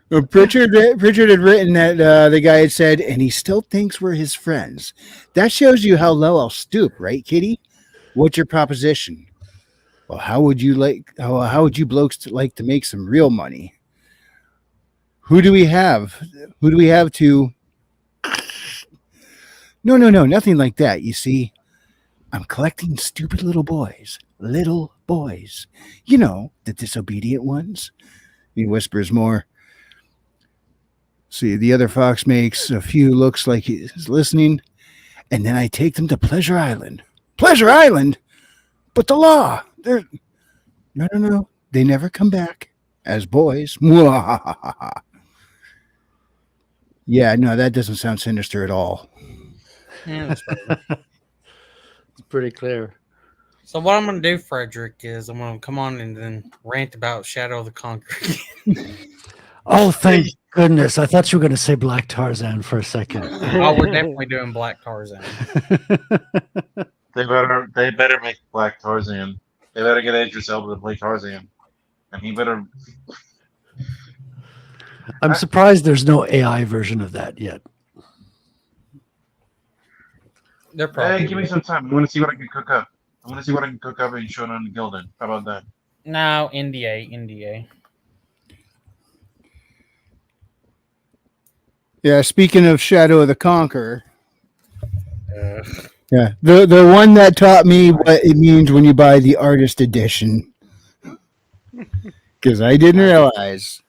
Well, Pritchard had written that the guy had said, and he still thinks we're his friends. That shows you how low I'll stoop, right, Kitty? What's your proposition? Well, how would you blokes like to make some real money? Who do we have? Who do we have to? No, nothing like that. You see, I'm collecting stupid little boys. Little boys. You know, the disobedient ones. He whispers more. See, the other fox makes a few looks like he's listening, and then I take them to Pleasure Island. Pleasure Island? But the law, they're... No. They never come back as boys. Yeah, no, that doesn't sound sinister at all. Yeah, that's right. it's pretty clear. So what I'm going to do, Frederick, is I'm going to come on and then rant about Shadow of the Conqueror. Oh, thank goodness! I thought you were going to say Black Tarzan for a second. Oh, we're definitely doing Black Tarzan. They better make Black Tarzan. They better get Idris Elba to play Tarzan, and he better. I'm surprised there's no AI version of that yet. They're probably. Hey, give me some time. I want to see what I can cook up. I want to see what I can cook up and show it on the Gildan. How about that? No, NDA. Yeah, speaking of Shadow of the Conqueror. Yeah, the one that taught me what it means when you buy the artist edition. Because I didn't realize.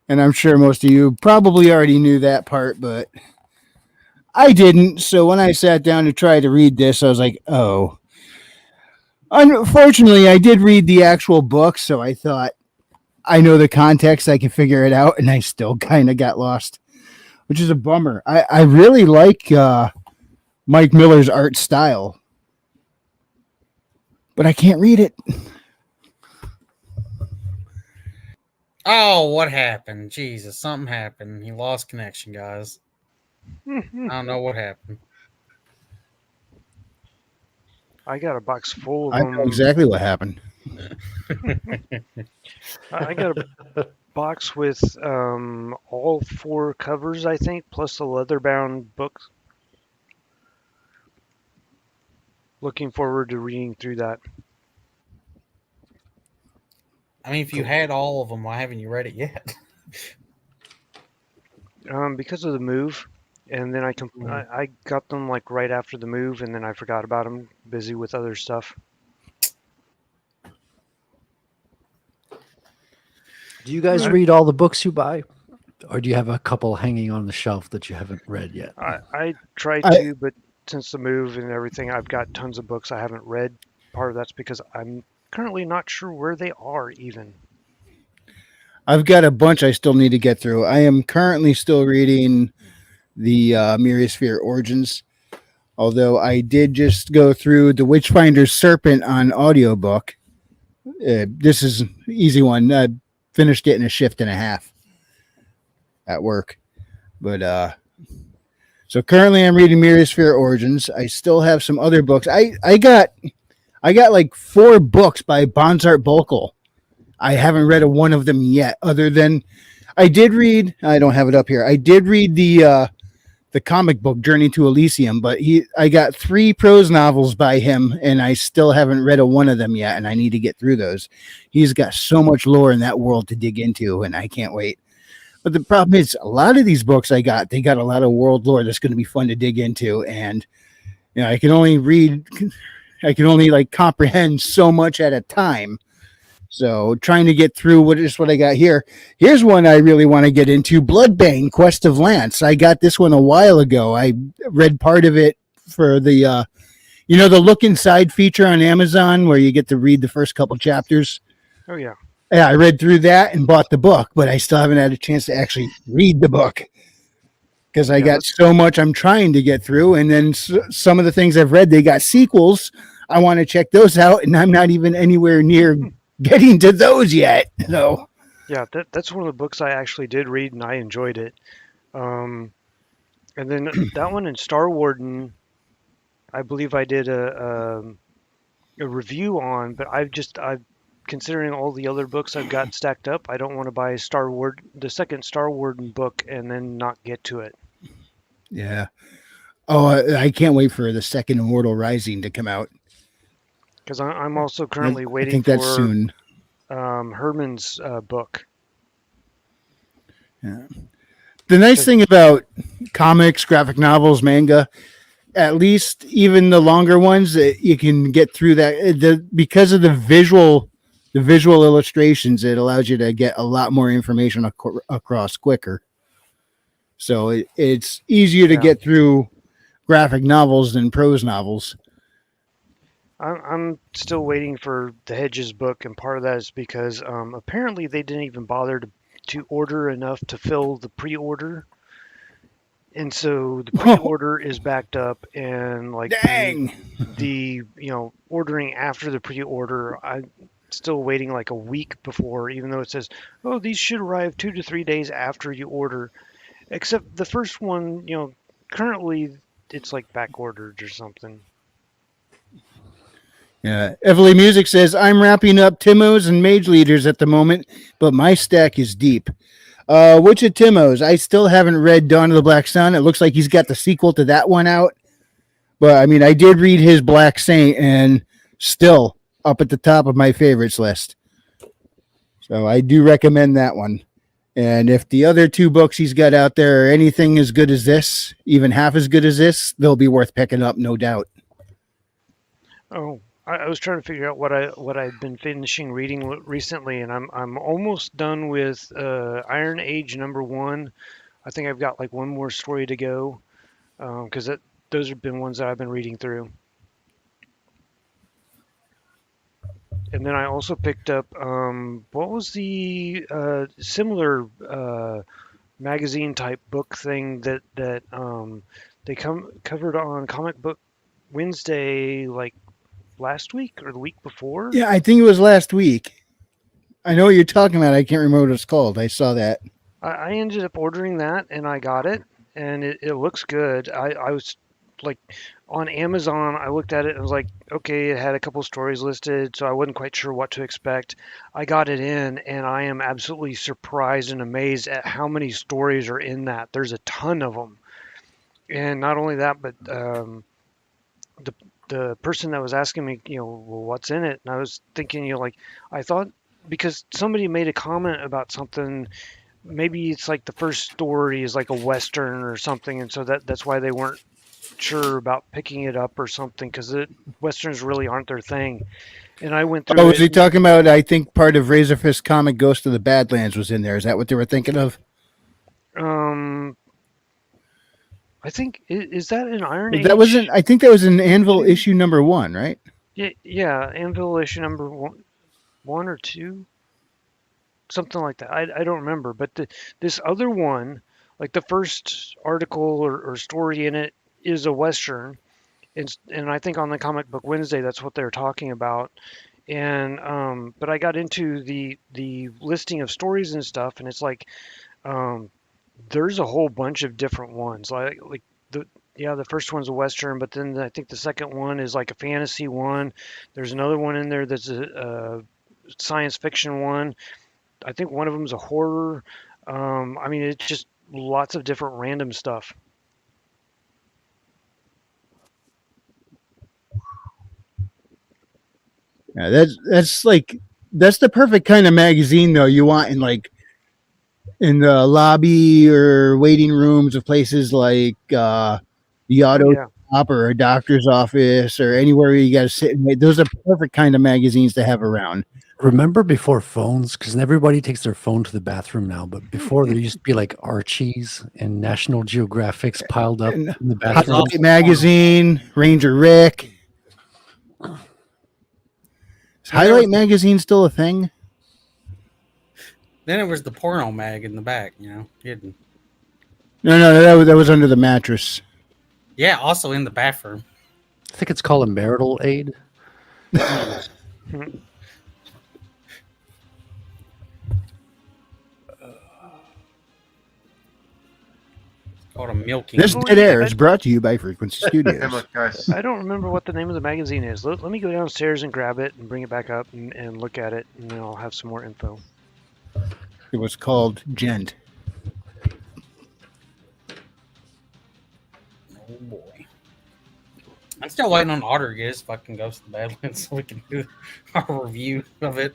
And I'm sure most of you probably already knew that part, but I didn't. So when I sat down to try to read this, I was like, oh. Unfortunately, I did read the actual book, so I thought, I know the context, I can figure it out, and I still kind of got lost, which is a bummer. I really like Mike Miller's art style, but I can't read it. Oh, what happened? Jesus, something happened. He lost connection, guys. I don't know what happened. I got a box full of I them. know exactly what happened. I got a box with all 4 covers, I think, plus the leather-bound book. Looking forward to reading through that. I mean, if you had all of them, why haven't you read it yet? Because of the move, and then I got them like right after the move, and then I forgot about them, busy with other stuff. Do you guys read all the books you buy? Or do you have a couple hanging on the shelf that you haven't read yet? I tried to, but since the move and everything, I've got tons of books I haven't read. Part of that's because I'm currently not sure where they are even. I've got a bunch I still need to get through. I am currently still reading the Myriasphere Origins, although I did just go through the Witchfinder's Serpent on audiobook. This is an easy one. I finished it in a shift and a half at work. But so currently I'm reading Myriasphere Origins. I still have some other books. I got like 4 books by Bonsart Bokel. I haven't read one of them yet, other than I did read, I don't have it up here. I did read the comic book Journey to Elysium, but I got 3 prose novels by him, and I still haven't read one of them yet, and I need to get through those. He's got so much lore in that world to dig into, and I can't wait. But the problem is, a lot of these books they got a lot of world lore that's going to be fun to dig into, and you know, I can only like comprehend so much at a time. So trying to get through what I got here. Here's one I really want to get into, Bloodbane, Quest of Lance. I got this one a while ago. I read part of it for the, the Look Inside feature on Amazon where you get to read the first couple chapters. Oh, yeah. Yeah, I read through that and bought the book, but I still haven't had a chance to actually read the book because I got so much I'm trying to get through. And then some of the things I've read, they got sequels. I want to check those out, and I'm not even anywhere near getting to those yet. So yeah, that's one of the books I actually did read and I enjoyed it. And then that one in Star Warden, I believe I did a a review on, but I've considering all the other books I've got stacked up, I don't want to buy the second Star Warden book and then not get to it. Yeah. Oh, I can't wait for the second Immortal Rising to come out. Because I'm also currently I waiting think for that's soon. Herman's book. Yeah. The nice thing about comics, graphic novels, manga, at least even the longer ones, you can get through that because of the visual illustrations. It allows you to get a lot more information across quicker. So it's easier to get through graphic novels than prose novels. I'm still waiting for the Hedges book, and part of that is because apparently they didn't even bother to order enough to fill the pre-order, and so the pre-order is backed up, and like dang, the ordering after the pre-order, I'm still waiting like a week before, even though it says, oh, these should arrive 2 to 3 days after you order, except the first one, currently it's like back ordered or something. Yeah, Everly Music says, I'm wrapping up Timos and Mage Leaders at the moment, but my stack is deep. Which of Timos? I still haven't read Dawn of the Black Sun. It looks like he's got the sequel to that one out. But, I mean, I did read his Black Saint, and still up at the top of my favorites list. So I do recommend that one. And if the other 2 books he's got out there are anything as good as this, even half as good as this, they'll be worth picking up, no doubt. Oh, I was trying to figure out what I've been finishing reading recently, and I'm almost done with Iron Age #1. I think I've got like one more story to go, because those have been ones that I've been reading through. And then I also picked up what was the similar magazine type book thing that they covered on Comic Book Wednesday, like last week or the week before? Yeah, I think it was last week. I know what you're talking about. I can't remember what it's called. I saw that. I ended up ordering that, and I got it, and it looks good. I was like on Amazon, I looked at it and was like, okay, it had a couple stories listed, so I wasn't quite sure what to expect. I got it in, and I am absolutely surprised and amazed at how many stories are in that. There's a ton of them. And not only that, but the person that was asking me, well, what's in it? And I was thinking, like, I thought because somebody made a comment about something, maybe it's like the first story is like a Western or something. And so that's why they weren't sure about picking it up or something, because Westerns really aren't their thing. And I went through was he talking about, I think part of Razorfist comic Ghost of the Badlands was in there. Is that what they were thinking of? I think is that an Iron Age? That wasn't. I think that was in Anvil issue #1, right? Yeah, Anvil issue one or 2, something like that. I don't remember. But this other one, like the first article or story in it, is a Western, and I think on the Comic Book Wednesday that's what they're talking about. And but I got into the listing of stories and stuff, and it's like there's a whole bunch of different ones. Like the first one's a Western, but then I think the second one is like a fantasy one. There's another one in there that's a science fiction one. I think one of them's a horror. I mean, it's just lots of different random stuff. Yeah, that's the perfect kind of magazine though you want in the lobby or waiting rooms of places like the auto shop or a doctor's office or anywhere where you got to sit and wait. Those are perfect kind of magazines to have around. Remember before phones, because everybody takes their phone to the bathroom now, but before there used to be like Archies and National Geographics piled up in the bathroom. Highlight Magazine, Ranger Rick. Is Highlight Magazine still a thing? Then it was the porno mag in the back, hidden. No, that was under the mattress. Yeah, also in the bathroom. I think it's called a marital aid. Called a milking. This Oh, dead yeah, air is brought to you by Frequency Hey, Studios. look, guys. I don't remember what the name of the magazine is. Let me go downstairs and grab it and bring it back up and look at it, and then I'll have some more info. It was called Gent. Oh boy. I'm still waiting on Otter to get his fucking Ghost of the Badlands so we can do our review of it.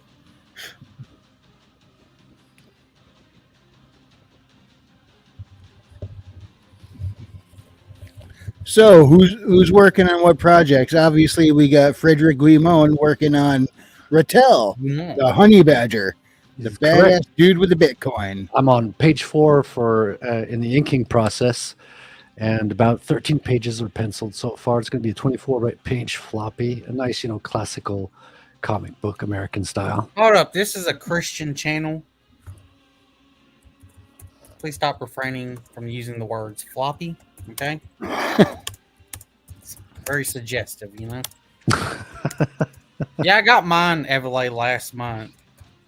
So who's working on what projects? Obviously, we got Frederick Guimon working on Rattel, the honey badger, the He's badass correct. dude with the Bitcoin. I'm on page 4 for in the inking process, and about 13 pages are penciled so far. It's going to be a 24-page floppy, a nice, classical comic book American style. Hold up, this is a Christian channel. Please stop refraining from using the words floppy, okay? It's very suggestive, Yeah, I got mine, Everlay, last month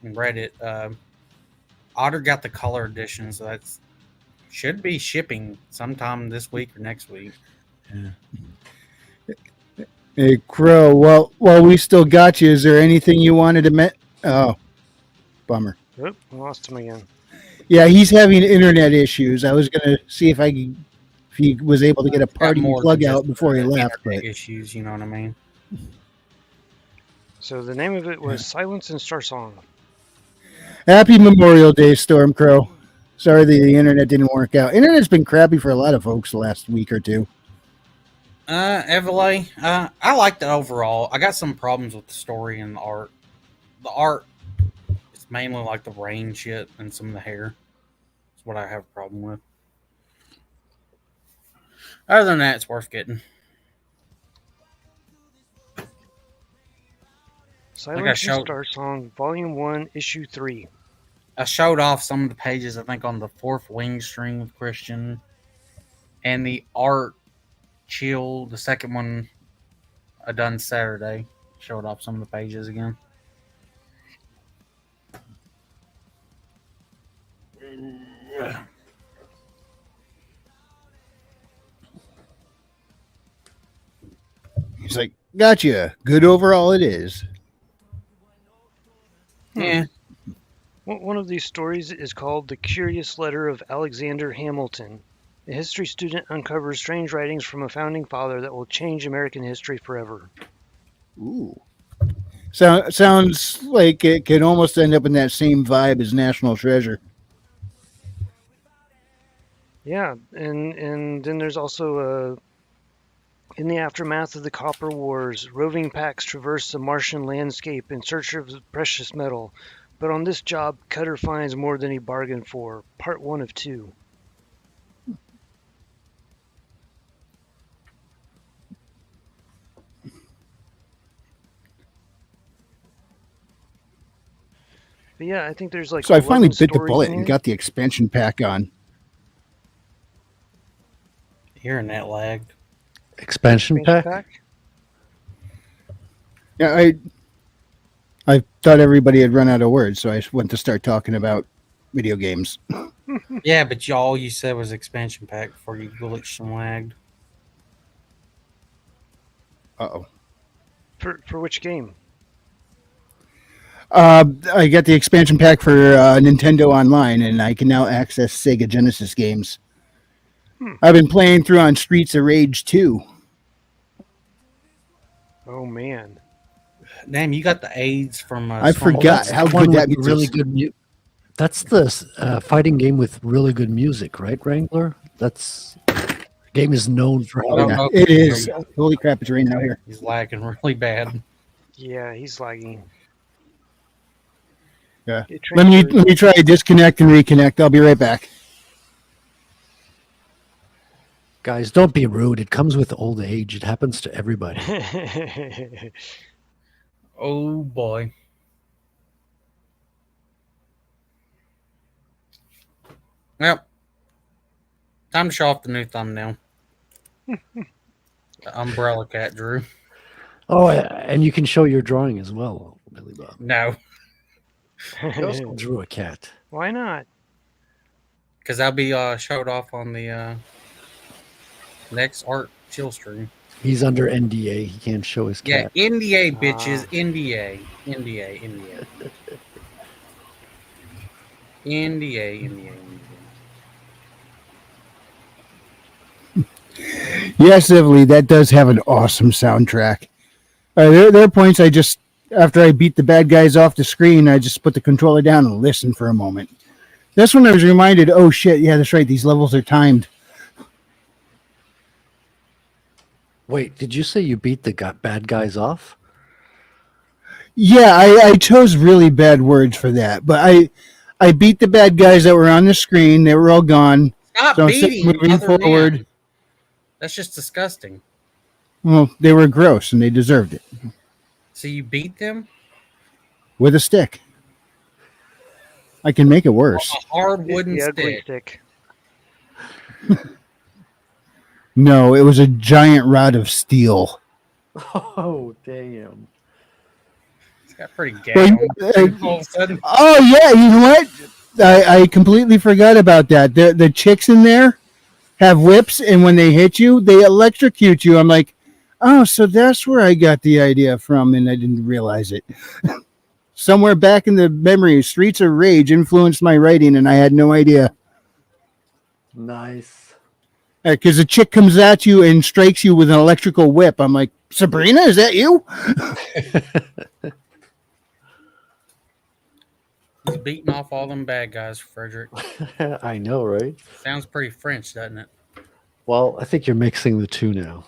and read it. Otter got the color edition, so that's should be shipping sometime this week or next week. Hey, Crow, while we still got you, is there anything you wanted to Oh, bummer. Oop, I lost him again. Yeah, he's having internet issues. I was going to see if he was able to get a Got party more plug than out just, before he left. internet But issues, you know what I mean? So the name of it was Silence and Star Song. happy Memorial Day, Storm Crow. Sorry the internet didn't work out. Internet's been crappy for a lot of folks the last week or two. Everlay, I liked it overall. I got some problems with the story and the art. The art is mainly like the rain shit and some of the hair. That's what I have a problem with. Other than that, it's worth getting. Silence and showed- Star Song, Volume 1, Issue 3. I showed off some of the pages, I think, on the 4th wing string with Christian. And the art chill, the second one I done Saturday. Showed off some of the pages again. He's like, gotcha. Good overall it is. Yeah. One of these stories is called The Curious Letter of Alexander Hamilton. A history student uncovers strange writings from a founding father that will change American history forever. Ooh. Sounds like it could almost end up in that same vibe as National Treasure. Yeah, and then there's also in the aftermath of the Copper Wars, roving packs traverse the Martian landscape in search of precious metal. But on this job, Cutter finds more than he bargained for. Part 1 of 2. But yeah, I think there's like. So I finally 11 bit the stories bullet in and here. got the expansion pack on. Hearing that lagged. Expansion pack? Yeah, I thought everybody had run out of words, so I went to start talking about video games. Yeah, but all you said was expansion pack before you glitched and lagged. Uh-oh. For which game? I got the expansion pack for Nintendo Online, and I can now access Sega Genesis games. I've been playing through on Streets of Rage 2. Oh man. Damn, you got the AIDS from. I forgot That's how the one good that with gets really us. good That's the fighting game with really good music, right, Wrangler? That's game is known for Oh, having yeah, Okay. it is. Holy crap, it's raining out here. He's lagging really bad. Yeah, he's lagging. Yeah. It Let me transfers- try to disconnect and reconnect. I'll be right back. Guys, don't be rude. It comes with old age. It happens to everybody. Oh boy. Well, time to show off the new thumbnail. The umbrella cat Drew. Oh, and you can show your drawing as well, Billy Bob. No, I also drew a cat. Why not? because that'll be showed off on the Next Art chill stream. He's under NDA. He can't show his Yeah, cat. NDA bitches. NDA. NDA. NDA. NDA. NDA. Yes, Ively, that does have an awesome soundtrack. There are points I just, after I beat the bad guys off the screen, I just put the controller down and listen for a moment. That's when I was reminded, oh shit, yeah, that's right, these levels are timed. Wait, did you say you beat the bad guys off? Yeah, I chose really bad words for that, but I beat the bad guys that were on the screen. They were all gone. Stop So instead of beating moving other forward. man. That's just disgusting. Well, they were gross and they deserved it. So you beat them? With a stick. I can make it worse. A hard wooden The ugly stick. stick. No, it was a giant rod of steel. Oh, damn. It's got pretty gay. Well, All of a sudden, Oh yeah, you know what? I completely forgot about that. The chicks in there have whips, and when they hit you, they electrocute you. I'm like, oh, so that's where I got the idea from, and I didn't realize it. Somewhere back in the memory, Streets of Rage influenced my writing, and I had no idea. Nice. Because a chick comes at you and strikes you with an electrical whip. I'm like, Sabrina, is that you? he's beating off all them bad guys, Frederick. I know, right? Sounds pretty French, doesn't it? Well, I think you're mixing the two now.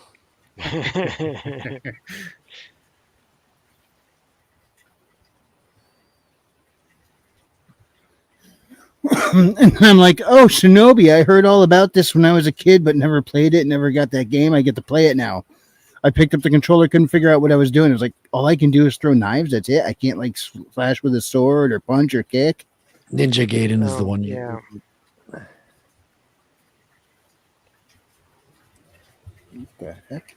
And I'm like, oh, Shinobi, I heard all about this when I was a kid, but never played it, never got that game. I get to play it now. I picked up the controller, couldn't figure out what I was doing. It was like, all I can do is throw knives. That's it. I can't like slash with a sword or punch or kick. Ninja Gaiden is the one. Yeah. What the heck?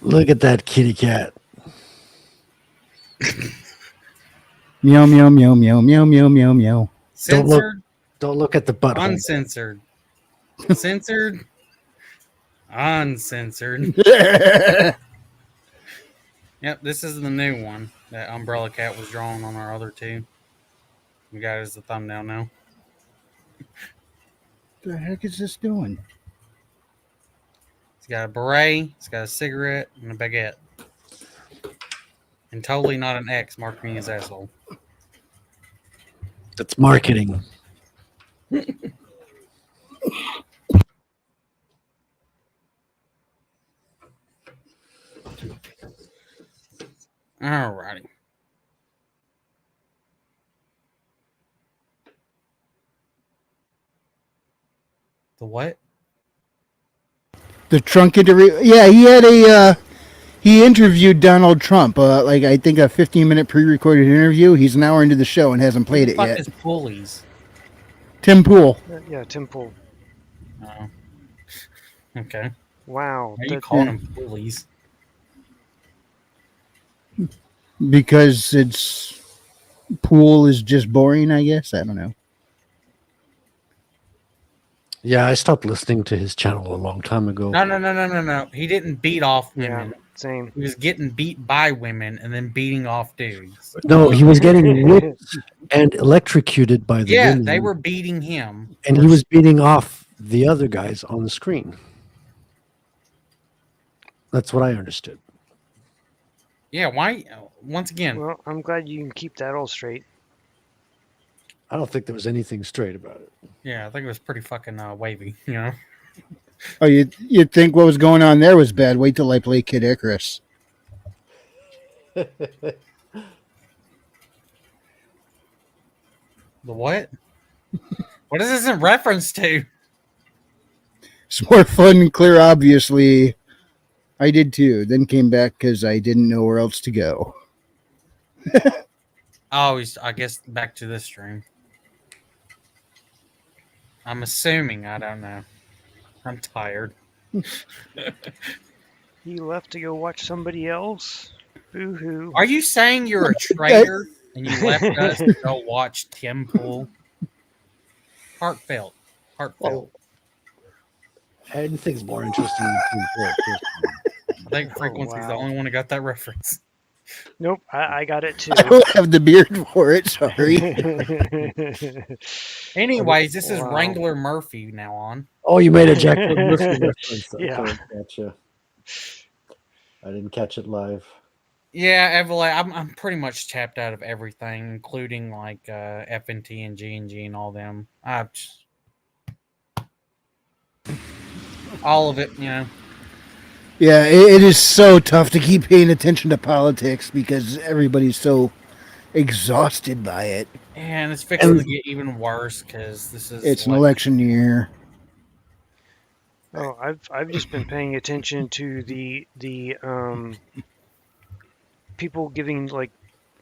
Look at that kitty cat. Meow, meow, meow, meow, meow, meow, meow, meow. Censored, Don't look at the butthole. uncensored. Censored, uncensored. Yep, this is the new one that Umbrella Cat was drawing on our other two. We got it as the thumbnail now. What the heck is this doing? It's got a beret, it's got a cigarette, and a baguette. And totally not an X marking his asshole. That's marketing. Alrighty. The what? The Trump interview. Yeah, he had a. He interviewed Donald Trump. Like I think a 15-minute pre-recorded interview. He's an hour into the show and hasn't played it Fuck yet. is pulleys? Tim Pool. Yeah, Tim Pool. Oh. Okay. Wow. Why are you that- calling them pulleys? Because it's pool is just boring, I guess. I don't know. Yeah, I stopped listening to his channel a long time ago. No. He didn't beat off Yeah, women. same. He was getting beat by women and then beating off dudes. No, he was getting whipped and electrocuted by the Yeah, women, they were beating him. and he was beating off the other guys on the screen. That's what I understood. Yeah, why? Once again, Well, I'm glad you can keep that all straight. I don't think there was anything straight about it. yeah, I think it was pretty fucking wavy, you know? Oh, you'd think what was going on there was bad. Wait till I play Kid Icarus. The what? What is this in reference to? It's more fun and clear, obviously. I did too. Then came back because I didn't know where else to go. Oh, I guess back to this stream. I'm assuming. I don't know. I'm tired. He left to go watch somebody else. Boo hoo. Are you saying you're a traitor and you left us to go watch Tim Pool? Heartfelt. Well, anything's more interesting than Team Fortress. I think Frequency's the wow. only one who got that reference. Nope, I got it too. I don't have the beard for it. Sorry. Anyways, this is Wow. Wrangler Murphy now on. Oh, you made a Jack Murphy reference. Yeah. Okay, gotcha. I didn't catch it live. Yeah, Evelyn, I'm pretty much tapped out of everything, including like FNT and G and all them. All of it, you know. Yeah, it is so tough to keep paying attention to politics because everybody's so exhausted by it. And it's fixing to get even worse because this is It's an election year. Oh, I've just been paying attention to the people giving like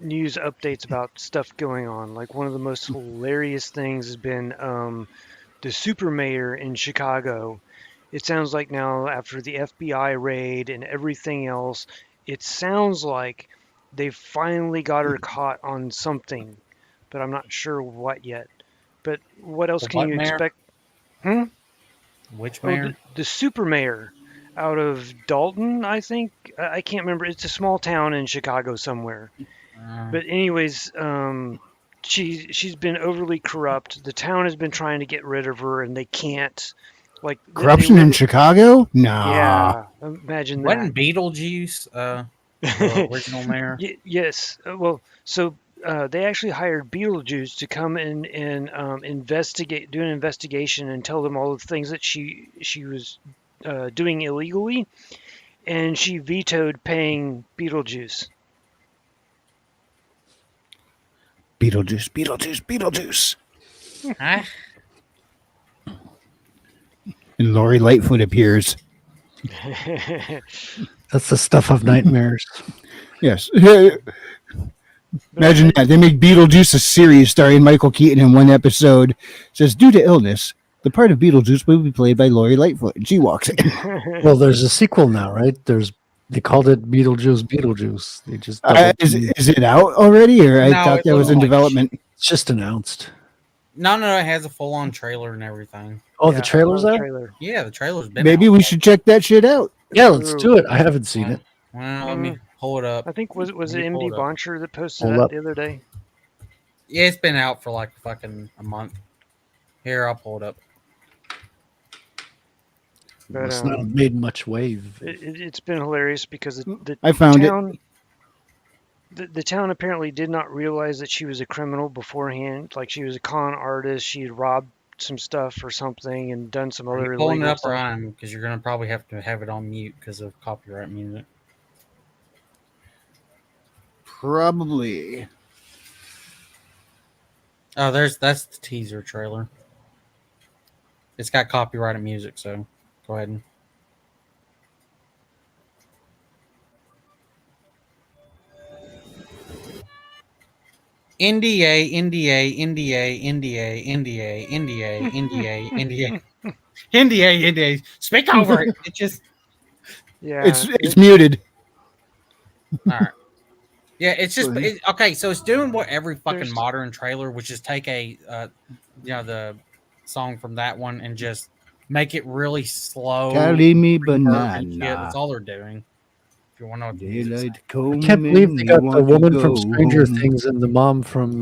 news updates about stuff going on. Like one of the most hilarious things has been the super mayor in Chicago. It sounds like now after the FBI raid and everything else, it sounds like they finally got her caught on something, but I'm not sure what yet. But what else The can what you mayor? expect? Which Oh, mayor? the super mayor out of Dalton, I think. I can't remember. It's a small town in Chicago somewhere. But anyways, she's been overly corrupt. The town has been trying to get rid of her, and they can't. Like Corruption in Chicago? Nah. Yeah, imagine that. Wasn't Beetlejuice the original mayor? Yes. Well, so they actually hired Beetlejuice to come in and investigate, do an investigation, and tell them all the things that she was doing illegally, and she vetoed paying Beetlejuice. Beetlejuice. Huh? And Lori Lightfoot appears. That's the stuff of nightmares. Yes. Imagine that. They make Beetlejuice a series starring Michael Keaton in one episode. It says, due to illness, the part of Beetlejuice will be played by Lori Lightfoot. And she walks in. Well, there's a sequel now, right? They called it Beetlejuice. They just Is it out already? Or I No, thought it that was looks in like development. It's just announced. No, it has a full-on trailer and everything. Oh, Yeah, the trailer's out? trailer. Yeah, the trailer's been Maybe out. we should check that shit out. Yeah, let's do it. I haven't seen it. Well, let me pull it up. I think was Let it me pull MD it up. Boncher that posted Hold that up. the other day? Yeah, it's been out for like fucking a month. Here, I'll pull it up. But, It's not made much wave. It's been hilarious because the I found it. town, the town apparently did not realize that she was a criminal beforehand. Like she was a con artist. She had robbed some stuff or something and done some Are other you pulling it illegal up, stuff. Ryan? Because you're gonna probably have to have it on mute because of copyright music. Probably. Oh, that's the teaser trailer. It's got copyrighted music, so go ahead and. NDA, NDA, NDA, NDA, NDA, NDA, NDA, NDA, NDA. Speak over it. It just. Yeah, It's muted. All right. Yeah, it's just okay. So it's doing what every fucking There's- modern trailer, which is take a, the song from that one and just make it really slow. Carry me reverb and shit. banana. That's all they're doing. If you want to know what the music's Daylight I come can't believe they in, got want the to woman from go Stranger home. Things and the mom from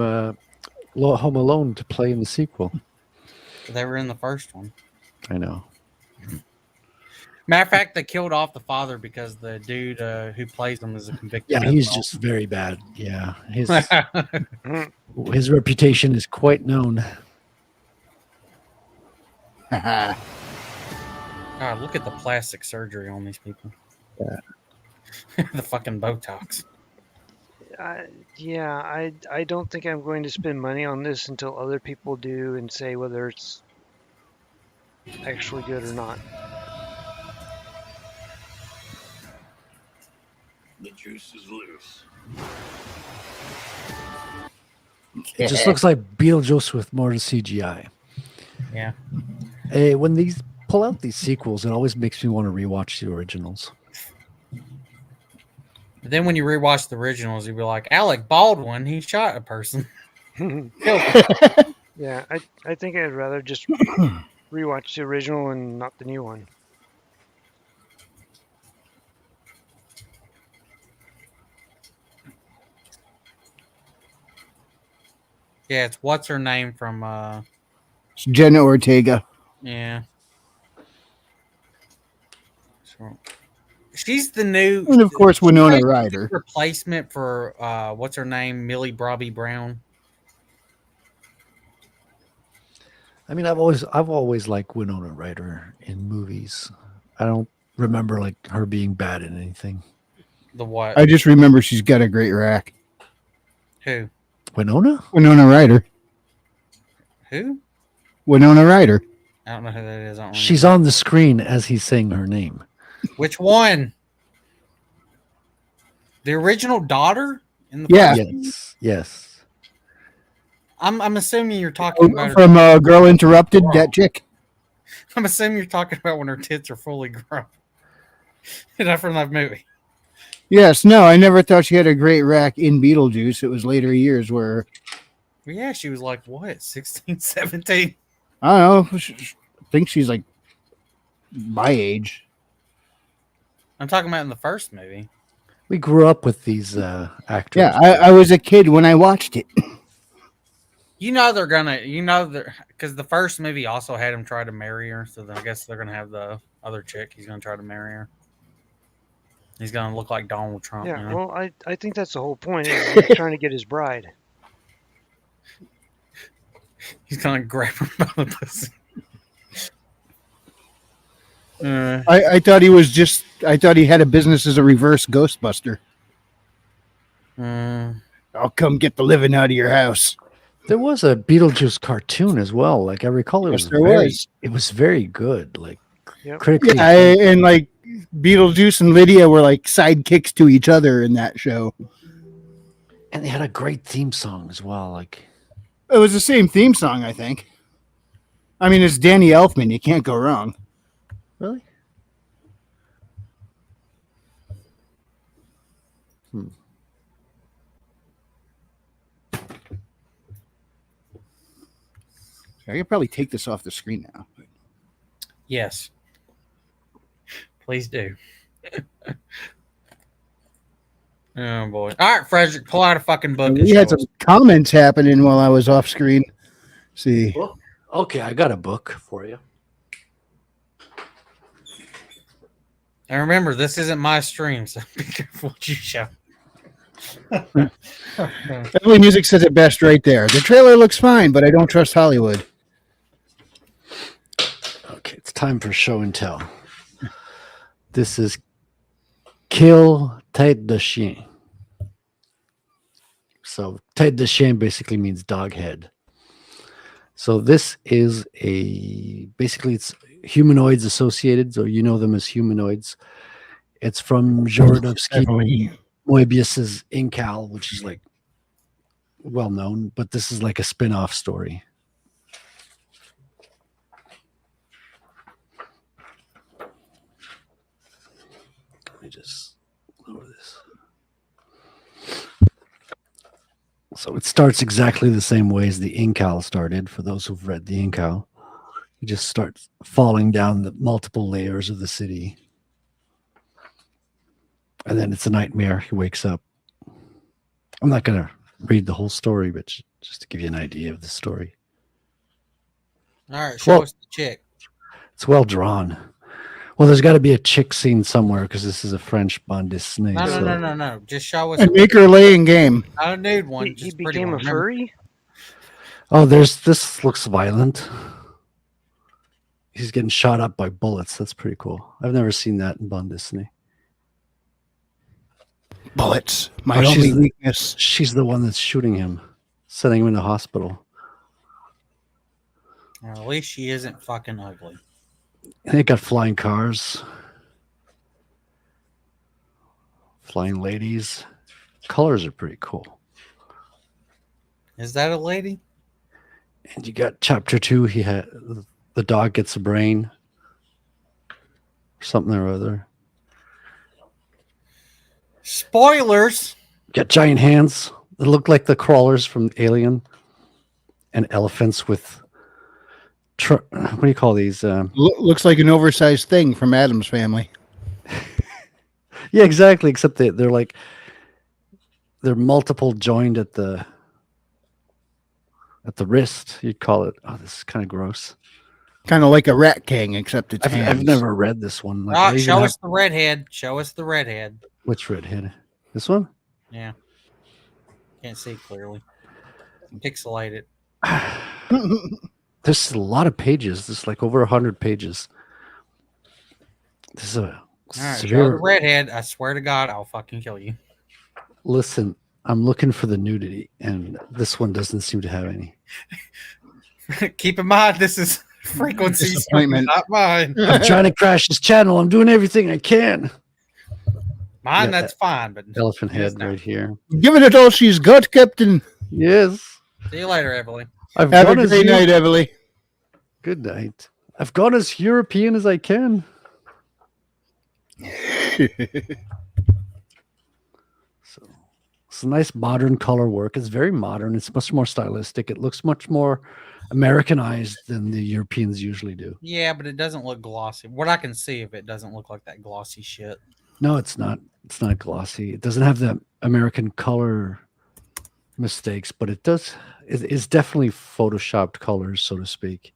Home Alone to play in the sequel. saying. They were in the first one. I know. Matter of fact, they killed off the father because the dude who plays him is a convicted. Yeah, he's criminal. just very bad. Yeah, his reputation is quite known. God, look at the plastic surgery on these people. Yeah. The fucking Botox. I don't think I'm going to spend money on this until other people do and say whether it's actually good or not. The juice is loose. It just looks like Beetlejuice with more CGI. Yeah. Hey, when these pull out these sequels, it always makes me want to rewatch the originals. But then when you rewatch the originals, you'll be like, Alec Baldwin, he shot a person. Killed him. Yeah, I think I'd rather just rewatch the original and not the new one. Yeah, it's what's her name from It's Jenna Ortega. yeah. So, she's the new And of course, she's Winona basically Ryder. the replacement for what's her name? Millie Bobby Brown. I mean, I've always liked Winona Ryder in movies. I don't remember like her being bad in anything. The what? I just remember she's got a great rack. Who? Winona? Winona Ryder. Who? Winona Ryder. I don't know who that is. I don't She's remember. on the screen as he's saying her name. Which one? The original daughter? In the Yeah. first- Yes. Yes. I'm assuming you're talking about her. From Girl Interrupted, that chick. I'm assuming you're talking about when her tits are fully grown. Not from that movie. Yes, no, I never thought she had a great rack in Beetlejuice. It was later years where, Well, yeah, she was like, what, 16, 17? I don't know, I think she's like my age. I'm talking about in the first movie. We grew up with these actors. Yeah, I was a kid when I watched it. You know they're gonna, because the first movie also had him try to marry her, so then I guess they're gonna have the other chick. He's gonna try to marry her. He's gonna look like Donald Trump. Yeah, you know? well, I think that's the whole point. Is he's trying to get his bride. He's gonna grab her by the pussy. I thought he was just, I thought he had a business as a reverse Ghostbuster. I'll come get the living out of your house. There was a Beetlejuice cartoon as well. Like I recall, Yes, there was. It was very good. Like Yep. critically. Yeah, and like Beetlejuice and Lydia were like sidekicks to each other in that show. And they had a great theme song as well. Like It was the same theme song, I think. I mean, it's Danny Elfman. You can't go wrong. really? I could probably take this off the screen now. Yes. Please do. Oh boy! All right, Frederick, pull out a fucking book. And We had show some us. comments happening while I was off screen. See, Okay, I got a book for you. And remember, this isn't my stream, so be careful what you show. Emily Music says it best right there. The trailer looks fine, but I don't trust Hollywood. Okay, it's time for show and tell. This is Kill Tête de Chien. So Tête de Chien basically means dog head. So this is basically it's humanoids associated, so you know them as humanoids. It's from Jodorowsky Moebius's Incal, which is like well known, but this is like a spin-off story. Let me just lower this. So it starts exactly the same way as the Incal started. For those who've read the Incal, he just starts falling down the multiple layers of the city. And then it's a nightmare. He wakes up. I'm not going to read the whole story, but just to give you an idea of the story. All right, show Well- us the chick. It's well drawn. Well, there's got to be a chick scene somewhere because this is a French bande dessinée. No, no, so- no, no, no. Just show us And make her laying game. not a nude one. He Just pretty became one. a Remember- furry. Oh, this looks violent. He's getting shot up by bullets. That's pretty cool. I've never seen that in bande dessinée. Bullets. My Oh, only weakness. She's the one that's shooting him, sending him in the hospital. Well, at least she isn't fucking ugly. And they got flying cars, flying ladies. Colors are pretty cool. Is that a lady? And you got chapter 2. He had the dog gets a brain, something or other. Spoilers. Got giant hands that look like the crawlers from Alien. and elephants with what do you call these? Looks like an oversized thing from Adam's family. Yeah, exactly. Except they're multiple joined at the wrist. You'd call it. Oh, this is kind of gross. Kind of like a rat king, except it's I've hands. never read this one. Like, Ah, show us the redhead. Show us the redhead. Which redhead? This one? Yeah. Can't see clearly. Pixelate it. There's a lot of pages. There's like over 100 pages. This is a All right, show severe. the redhead. I swear to God, I'll fucking kill you. Listen, I'm looking for the nudity, and this one doesn't seem to have any. Keep in mind, this is frequency, Disappointment. not mine. I'm trying to crash this channel. I'm doing everything I can. Mine, Yeah, that's fine, but Elephant his head no. right here. Giving it all she's got, Captain. Yes. See you later, Evelyn. I've Have a gone as great night, Everly. Good night. I've gone as European as I can. So it's a nice modern color work. It's very modern. It's much more stylistic. It looks much more Americanized than the Europeans usually do. Yeah, but it doesn't look glossy. What I can see of it doesn't look like that glossy shit. No, it's not. It's not glossy. It doesn't have the American color mistakes, but it does. It's definitely photoshopped colors, so to speak.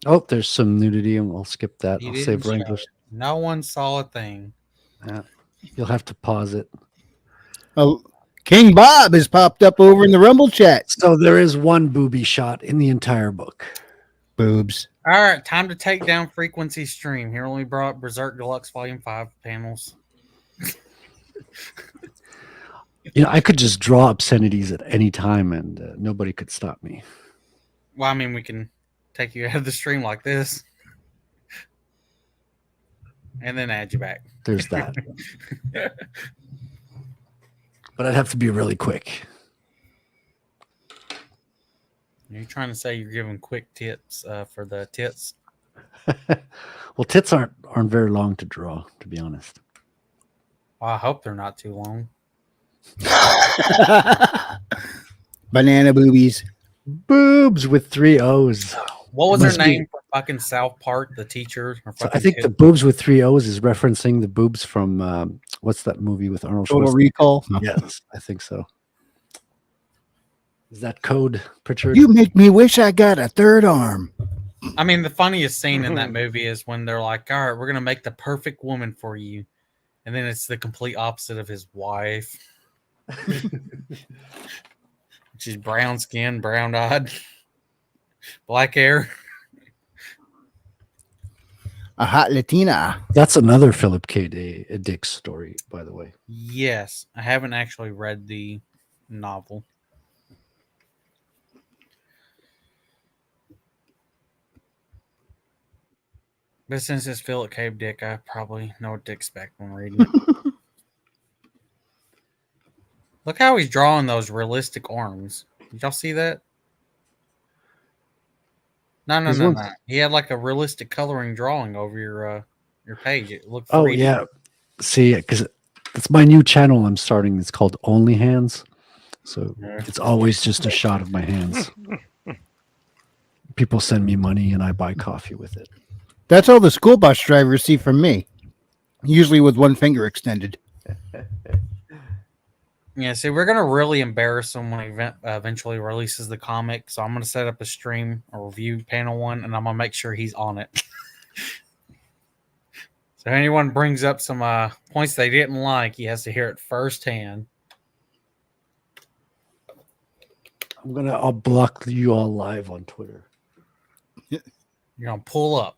Oh, there's some nudity, and we'll skip that. You I'll didn't save show Wrangler. it. No one saw a thing. You'll have to pause it. Oh, King Bob has popped up over in the Rumble chat. So there is one booby shot in the entire book. Boobs. All right, time to take down Frequency Stream. Here only brought Berserk Deluxe Volume 5 panels. You know, I could just draw obscenities at any time, and nobody could stop me. Well, I mean, we can take you out of the stream like this. And then add you back. There's that. But I'd have to be really quick. You're trying to say you're giving quick tips for the tits? Well, tits aren't very long to draw, to be honest. Well, I hope they're not too long. Banana boobies. Boobs with 3 O's. What was Must her be- name for fucking South Park, the teacher? Her So I fucking think tit- the boobs with 3 O's is referencing the boobs from what's that movie with Arnold Total Schwarzenegger? Recall. Yes, I think so. Is that code, Pritchard? You make me wish I got a third arm. I mean, the funniest scene in that movie is when they're like, all right, we're going to make the perfect woman for you. And then it's the complete opposite of his wife. She's brown skin, brown eyed, black hair. A hot Latina. That's another Philip K. Dick story, by the way. Yes, I haven't actually read the novel. But since it's Philip K. Dick, I probably know what to expect when reading it. Look how he's drawing those realistic arms. Did y'all see that? No. He had like a realistic coloring drawing over your page. It looked. Oh 3D. yeah, see, because it's my new channel I'm starting. It's called Only Hands, so it's always just a shot of my hands. People send me money, and I buy coffee with it. That's all the school bus drivers see from me. Usually with one finger extended. Yeah, see, we're gonna really embarrass him when he eventually releases the comic. So I'm gonna set up a stream or review panel one, and I'm gonna make sure he's on it. So if anyone brings up some points they didn't like, he has to hear it firsthand. I'll block you all live on Twitter. You're gonna pull up.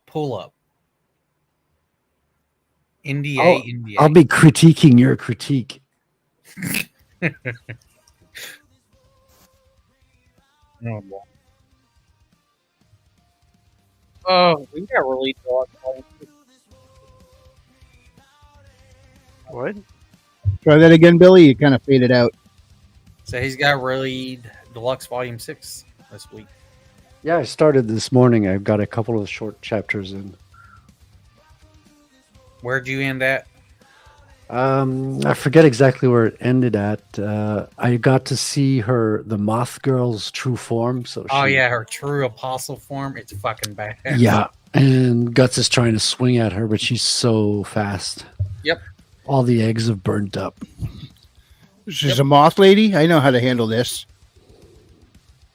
NDA, I'll, NDA. I'll be critiquing your critique. Oh, we got really dark. What? Try that again, Billy. You kind of faded out. So he's got really Deluxe Volume 6 this week. Yeah, I started this morning. I've got a couple of short chapters in. Where'd you end at? I forget exactly where it ended at. I got to see the Moth Girl's true form. So Oh she, yeah, her true apostle form. It's fucking bad. yeah. And Guts is trying to swing at her, but she's so fast. Yep. All the eggs have burnt up. She's a moth lady. I know how to handle this.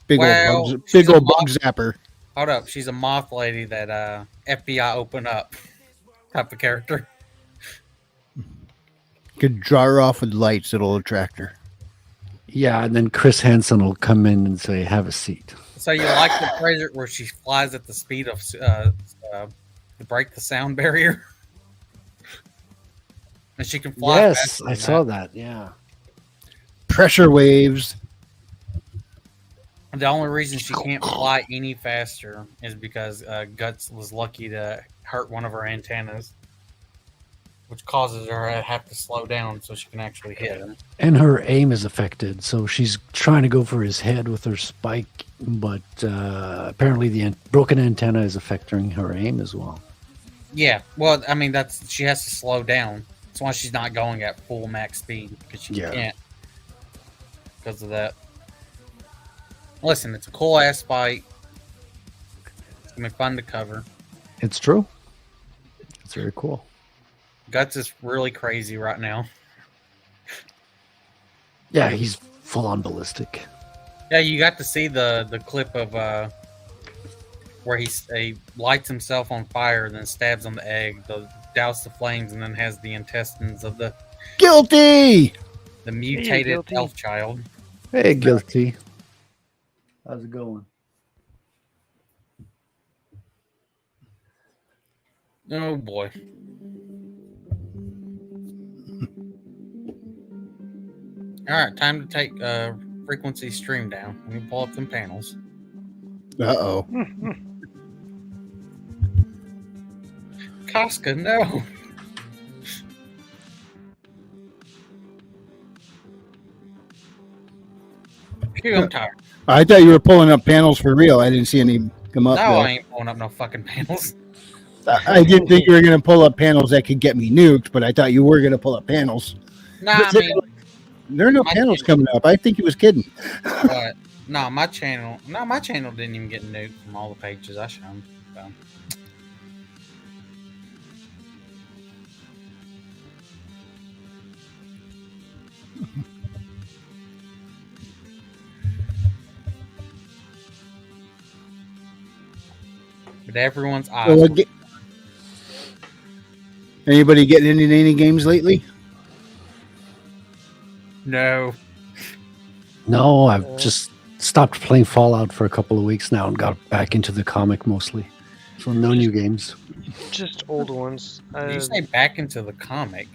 Big Well, old she's a bug moth- zapper. Hold up, she's a moth lady that FBI open up type of character. Could draw her off with lights. It'll attract her. Yeah, and then Chris Hansen will come in and say, "Have a seat." So you like the treasure where she flies at the speed of to break the sound barrier, and she can fly. Yes, faster I than saw that. that. Yeah. Pressure waves. The only reason she can't fly any faster is because Guts was lucky to hurt one of her antennas, which causes her to have to slow down so she can actually hit him. And her aim is affected, so she's trying to go for his head with her spike, but apparently the broken antenna is affecting her aim as well. Yeah, well, I mean she has to slow down. That's why she's not going at full max speed because she can't because of that. Listen, it's a cool ass fight. It's gonna be fun to cover. It's true. It's very cool. Guts is really crazy right now. Yeah, he's full on ballistic. Yeah, you got to see the clip of where he lights himself on fire, then stabs on the egg, douse the flames, and then has the intestines of the Guilty. mutated guilty. elf child. Hey, guilty. How's it going? Oh boy. All right, time to take frequency stream down. Let me pull up them panels. Uh-oh. Casca, no. Phew, I'm tired. I thought you were pulling up panels for real. I didn't see any come up. No, there. I ain't pulling up no fucking panels. I didn't think you were going to pull up panels that could get me nuked, but I thought you were going to pull up panels. Nah, I mean, There are no panels coming up. I think he was kidding. but no, my channel didn't even get nuked from all the pages I showed. So. But everyone's eyes. So anybody getting into any games lately? No. No, I've just stopped playing Fallout for a couple of weeks now and got back into the comic mostly. So no new games. Just old ones. Did you say back into the comic?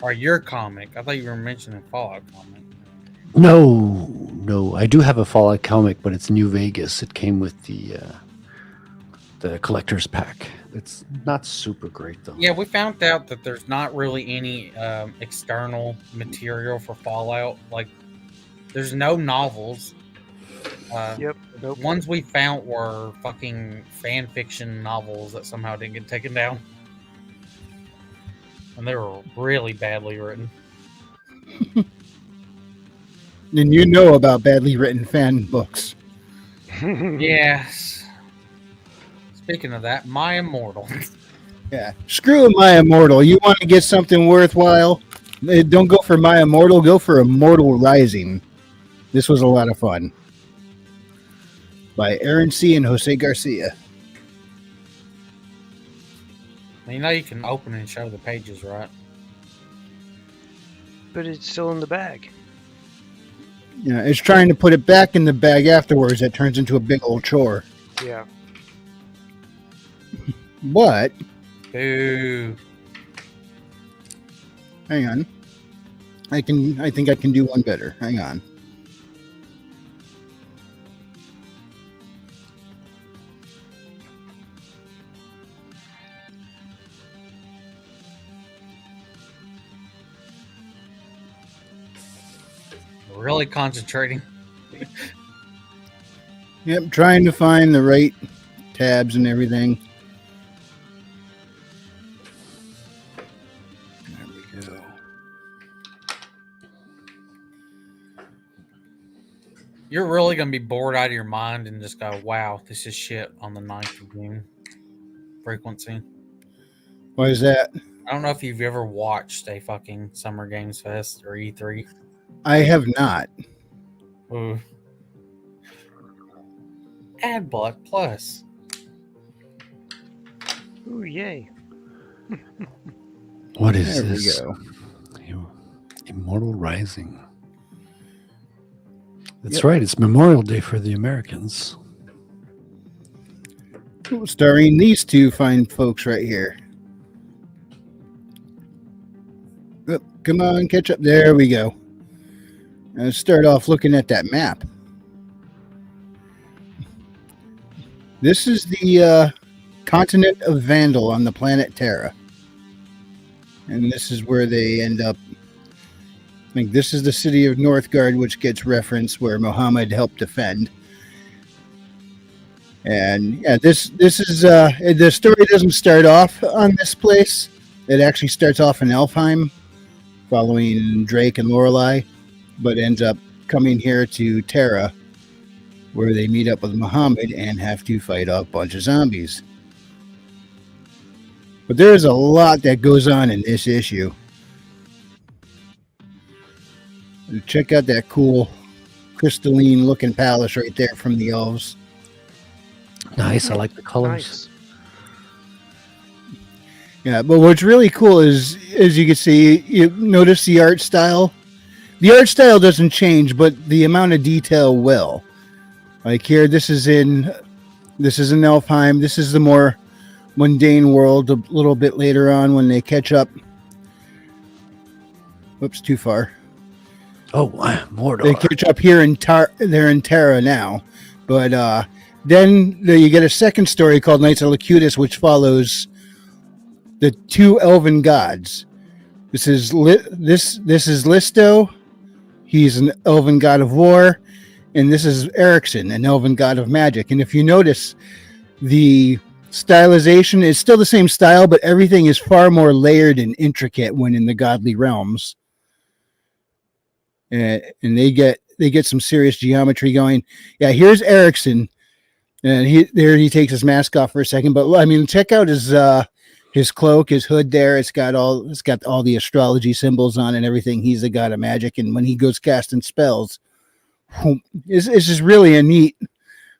Or your comic? I thought you were mentioning Fallout comic. No. I do have a Fallout comic, but it's New Vegas. It came with the collector's pack. It's not super great though. Yeah, we found out that there's not really any external material for Fallout. Like, there's no novels. Yep. Nope. Ones we found were fucking fan fiction novels that somehow didn't get taken down. And they were really badly written. And you know about badly written fan books. Yes. Speaking of that, My Immortal. Yeah. Screw My Immortal. You want to get something worthwhile? Don't go for My Immortal. Go for Immortal Rising. This was a lot of fun. By Aaron C. and Jose Garcia. You know you can open and show the pages, right? But it's still in the bag. Yeah, it's trying to put it back in the bag afterwards. That turns into a big old chore. Yeah. But Boo. hang on. I think I can do one better. Hang on. Really concentrating. Yep, trying to find the right tabs and everything. There we go. You're really gonna be bored out of your mind and just go, "Wow, this is shit." On the 9th of June frequency. Why is that? I don't know if you've ever watched a fucking Summer Games Fest or E3. I have not. Ooh. Adblock Plus. Ooh, yay. What is There this? we go. Immortal Rising. That's Yep. right. It's Memorial Day for the Americans. Starring these two fine folks right here. Oh, come on, catch up. There we go. Let's start off looking at that map. This is the continent of Vandal on the planet Terra. And this is where they end up. I think this is the city of Northgard, which gets referenced where Muhammad helped defend. And yeah, this is the story doesn't start off on this place. It actually starts off in Elfheim, following Drake and Lorelei, but ends up coming here to Terra, where they meet up with Muhammad and have to fight off a bunch of zombies. But there's a lot that goes on in this issue. Check out that cool crystalline looking palace right there from the elves. Nice. I like the colors. Nice. Yeah, but what's really cool is, as you can see, you notice the art style. The art style doesn't change, but the amount of detail will. Like here, this is in Elfheim. This is the more mundane world. A little bit later on, when they catch up. Whoops, too far. Oh, Mordor. They catch up here they're in Terra now, but then you get a second story called Knights of Locutus, which follows the two elven gods. This is Listo. He's an elven god of war, and this is Ericsson, an elven god of magic. And if you notice, the stylization is still the same style, but everything is far more layered and intricate when in the godly realms. And they get some serious geometry going. Yeah, here's Ericsson, and he takes his mask off for a second. But I mean, check out his cloak, his hood. There, it's got all the astrology symbols on and everything. He's the god of magic, and when he goes casting spells, it's just really a neat,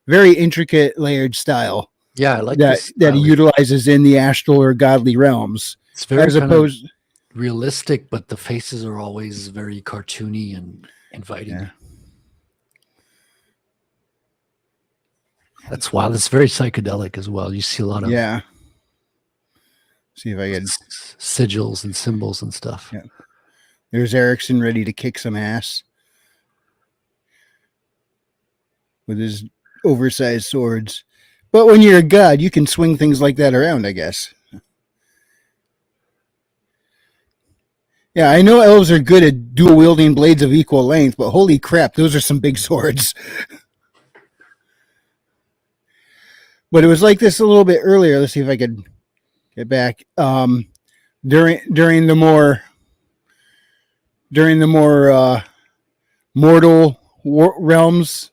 very intricate, layered style. Yeah, I like that this that he style. utilizes in the astral or godly realms, It's very as kind of opposed. realistic, but the faces are always very cartoony and inviting. Yeah. That's wild. It's very psychedelic as well. You see a lot of Yeah. See if I can. sigils and symbols and stuff. Yeah. There's Ericsson ready to kick some ass with his oversized swords. But when you're a god, you can swing things like that around, I guess. Yeah, I know elves are good at dual wielding blades of equal length, but holy crap, those are some big swords. But it was like this a little bit earlier. Let's see if I could get back. During the more mortal realms.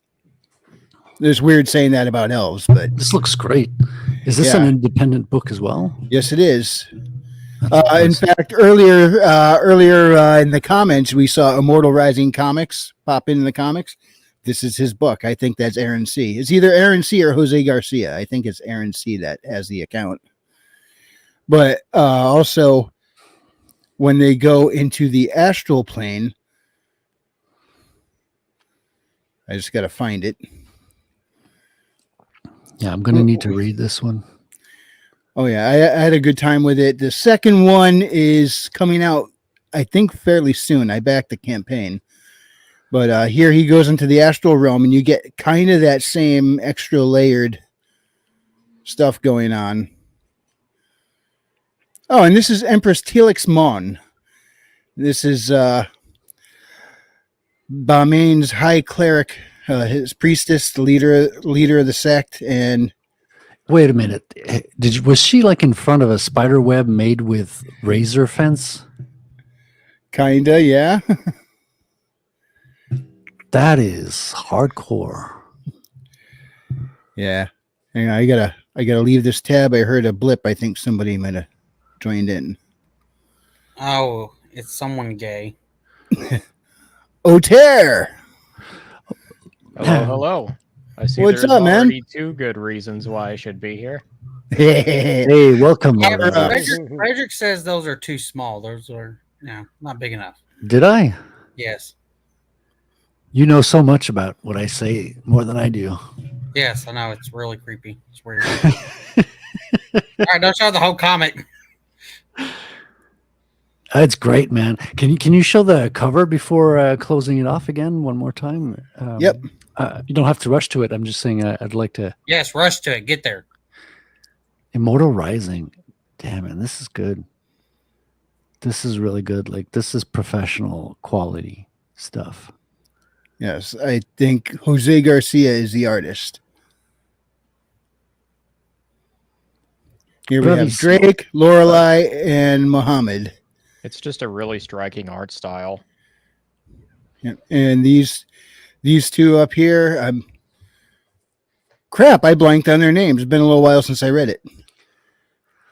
It's weird saying that about elves, but This looks great. Is this Yeah. an independent book as well? yes, it is. That's In nice. fact, earlier in the comments, we saw Immortal Rising Comics pop in the comics. This is his book. I think that's Aaron C. It's either Aaron C. or Jose Garcia. I think it's Aaron C. that has the account. But also, when they go into the astral plane, I just got to find it. Yeah, I'm going to need to read this one. Oh yeah, I had a good time with it. The second one is coming out, I think, fairly soon. I backed the campaign, but here he goes into the astral realm, and you get kind of that same extra layered stuff going on. Oh, and this is Empress Telix Mon. This is Balmain's high cleric, his priestess, the leader of the sect, and Wait a minute. Was she like in front of a spider web made with razor fence? kinda, yeah. That is hardcore. Yeah. Hang on, I gotta leave this tab. I heard a blip. I think somebody might have joined in. Oh, it's someone gay. Oter! Hello, hello. I see What's there's up, man? already 2 good reasons why I should be here. Hey, welcome. Frederick says those are too small. Those are not big enough. Did I? Yes. You know so much about what I say more than I do. Yes, I know. It's really creepy. It's weird. All right, don't show the whole comic. It's great, man. Can you show the cover before closing it off again one more time? Yep. You don't have to rush to it. I'm just saying I'd like to. Yes, rush to it. Get there. Immortal Rising. Damn, man, this is good. This is really good. Like, this is professional quality stuff. Yes, I think Jose Garcia is the artist. Here we have Drake, Lorelei, and Muhammad. It's just a really striking art style. Yeah, and these two up here, crap, I blanked on their names. It's been a little while since I read it.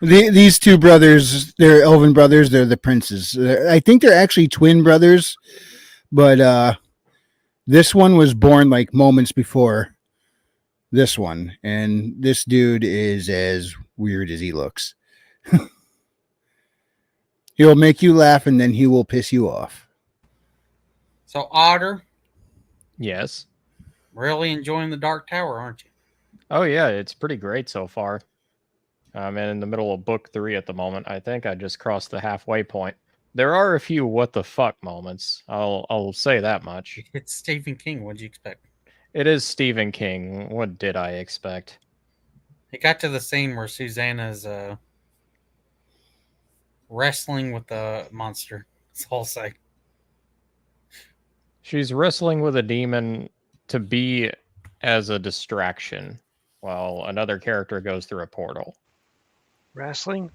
These two brothers, they're Elven brothers. They're the princes. I think they're actually twin brothers, but this one was born like moments before this one, and this dude is as weird as he looks. He'll make you laugh, and then he will piss you off. So, Otter, Yes. really enjoying the Dark Tower, aren't you? Oh yeah, it's pretty great so far. I'm in the middle of book 3 at the moment. I think I just crossed the halfway point. There are a few what the fuck moments. I'll say that much. It's Stephen King. What'd you expect? It is Stephen King. What did I expect? It got to the scene where Susanna's wrestling with the monster. That's all I'll say. She's wrestling with a demon to be as a distraction while another character goes through a portal. Wrestling?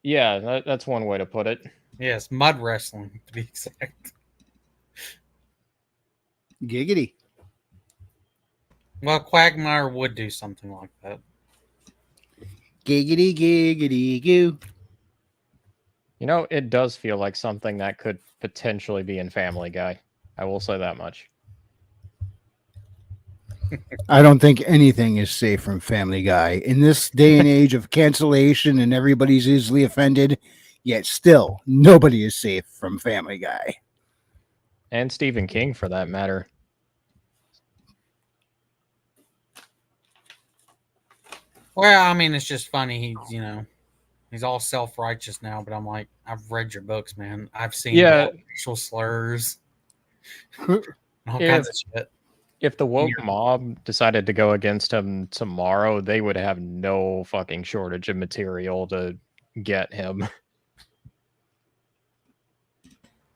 Yeah, that's one way to put it. Yes, mud wrestling, to be exact. Giggity. Well, Quagmire would do something like that. Giggity, giggity, goo. You know, it does feel like something that could potentially be in Family Guy. I will say that much. I don't think anything is safe from Family Guy. In this day and age of cancellation and everybody's easily offended, yet still, nobody is safe from Family Guy. And Stephen King, for that matter. Well, I mean, it's just funny. He's all self-righteous now, but I'm like, I've read your books, man. I've seen racial slurs. All kinds of shit. If the woke mob decided to go against him tomorrow, they would have no fucking shortage of material to get him.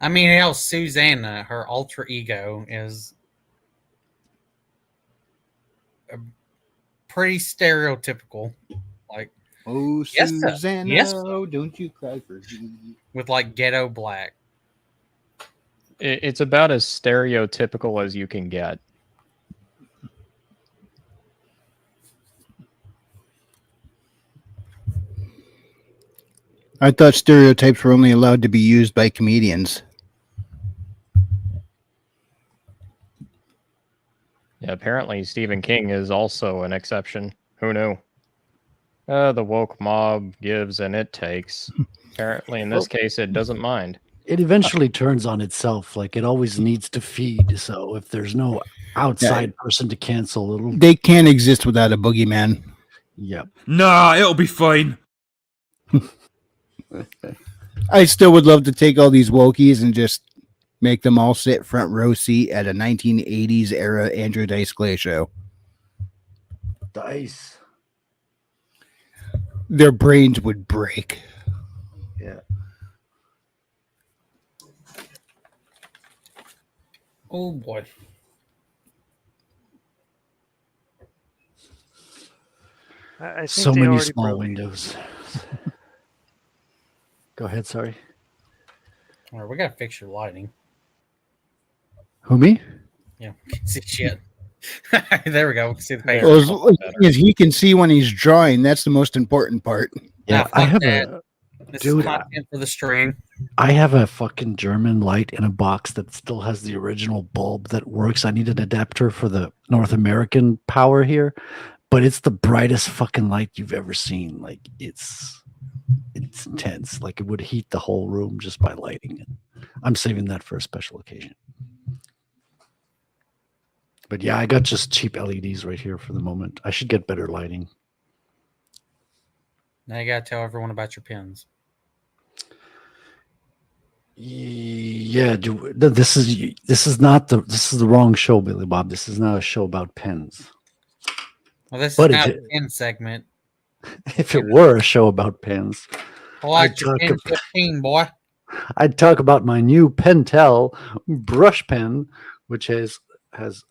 I mean, hell, Susanna, her alter ego, is pretty stereotypical. Like, oh, yes, Susanna, yes, don't you cry for me. With like ghetto black. It's about as stereotypical as you can get. I thought stereotypes were only allowed to be used by comedians. Yeah, apparently Stephen King is also an exception. Who knew? The woke mob gives and it takes. Apparently, in this case, it doesn't mind. It eventually turns on itself. Like, it always needs to feed. So if there's no outside person to cancel, they can't exist without a boogeyman. Yep. Nah, it'll be fine. I still would love to take all these wokies and just make them all sit front row seat at a 1980s era Andrew Dice Clay show. Dice. Their brains would break. Yeah. Oh boy. I think So they many already small broke. windows. Go ahead, sorry. All right, we gotta fix your lighting. Who, me? Yeah, we can see shit. There we go. We can see the page. Well, as he can see when he's drawing, that's the most important part. Yeah, Nah, I fuck have that. a This dude. is content for the stream. I have a fucking German light in a box that still has the original bulb that works. I need an adapter for the North American power here, but it's the brightest fucking light you've ever seen. Like it's intense. Like it would heat the whole room just by lighting it. I'm saving that for a special occasion. But yeah, I got just cheap LEDs right here for the moment. I should get better lighting. Now you gotta tell everyone about your pins. Yeah, this is the wrong show, Billy Bob. This is not a show about pens. Well, this But is not it- a pin segment. If it were a show about pens, I like your talk pin 15, boy. I'd talk about my new Pentel brush pen, which has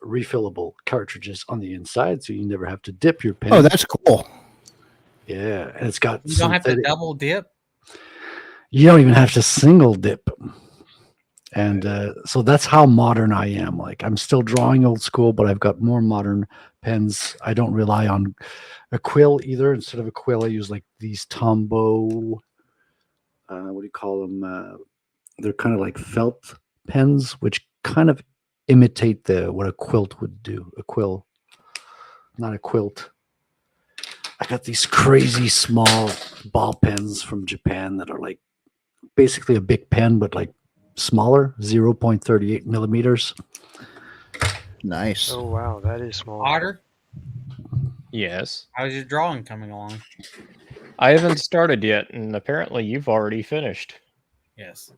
refillable cartridges on the inside, so you never have to dip your pen. Oh, that's cool. Yeah, and it's got You don't have to synthetic- double dip. You don't even have to single dip. And so that's how modern I am. Like I'm still drawing old school, but I've got more modern pens. I don't rely on a quill either. Instead of a quill, I use like these Tombow. What do you call them? They're kind of like felt pens, which kind of imitate what a quilt would do. A quill, not a quilt. I got these crazy small ball pens from Japan that are like basically a big pen, but like smaller, 0.38 millimeters. Nice. Oh wow, that is small. Otter, Yes. how's your drawing coming along? I haven't started yet, and apparently you've already finished. Yes.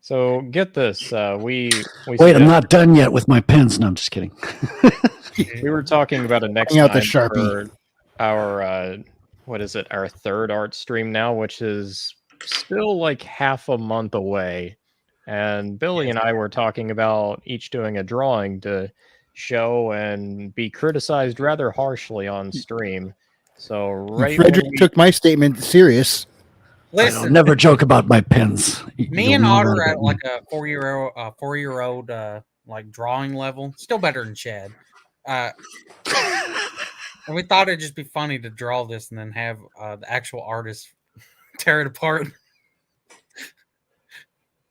So get this. We Wait, I'm not done yet with my pens. No, I'm just kidding. We were talking about a next Bring out the time Sharpie. for our what is it? Our third art stream now, which is still like half a month away. And Billy and I were talking about each doing a drawing to show and be criticized rather harshly on stream. So right when Frederick took my statement serious. I Listen, don't never joke about my pens. me You'll and know Otter that are at about me. like a four-year-old like drawing level. Still better than Chad. And we thought it'd just be funny to draw this and then have the actual artist tear it apart.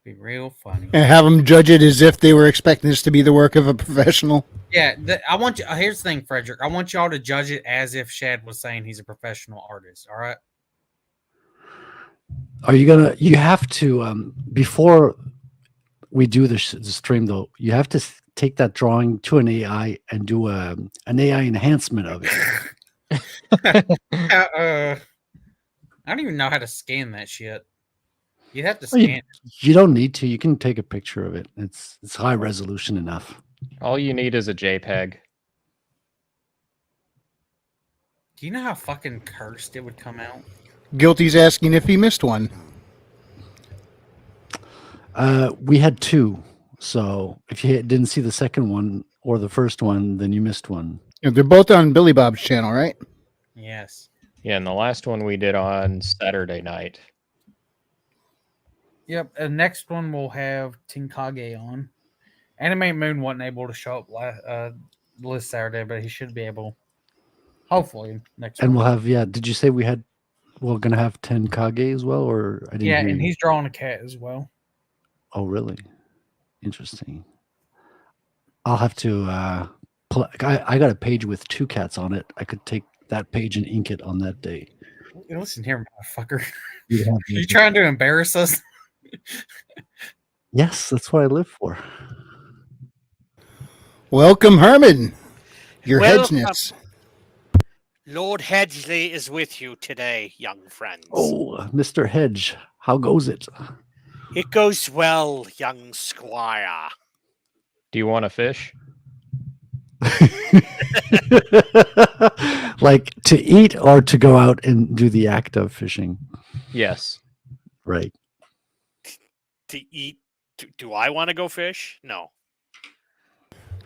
Be real funny. And have them judge it as if they were expecting this to be the work of a professional. Yeah, I want you. Here's the thing, Frederick. I want y'all to judge it as if Shad was saying he's a professional artist. All right. Are you gonna? You have to before we do the stream though. You have to take that drawing to an AI and do an AI enhancement of it. I don't even know how to scan that shit. You'd have to Well, scan it. You don't need to. You can take a picture of it. It's high resolution enough. all you need is a JPEG. Do you know how fucking cursed it would come out? Guilty's asking if he missed one. We had two. So if you didn't see the second one or the first one, then you missed one. Yeah, they're both on Billy Bob's channel, right? Yes. Yeah, and the last one we did on Saturday night. Yep. And next one we'll have Tinkage on. Anime Moon wasn't able to show up this Saturday, but he should be able. Hopefully next. And week. we'll have Did you say we're gonna have 10 Kage as well, or I didn't Yeah, hear and you? he's drawing a cat as well. Oh, really? Interesting. I'll have to. I got a page with 2 cats on it. I could take that page and ink it on that day. Listen here, motherfucker. You'd have You me- trying to embarrass us? Yes, that's what I live for. Welcome, Herman. Your Welcome. headsness. Lord Hedgley is with you today, young friends. Oh, Mr. Hedge, how goes it? It goes well, young squire. Do you want to fish? Like to eat or to go out and do the act of fishing? Yes. Right. To eat. Do I want to go fish? No.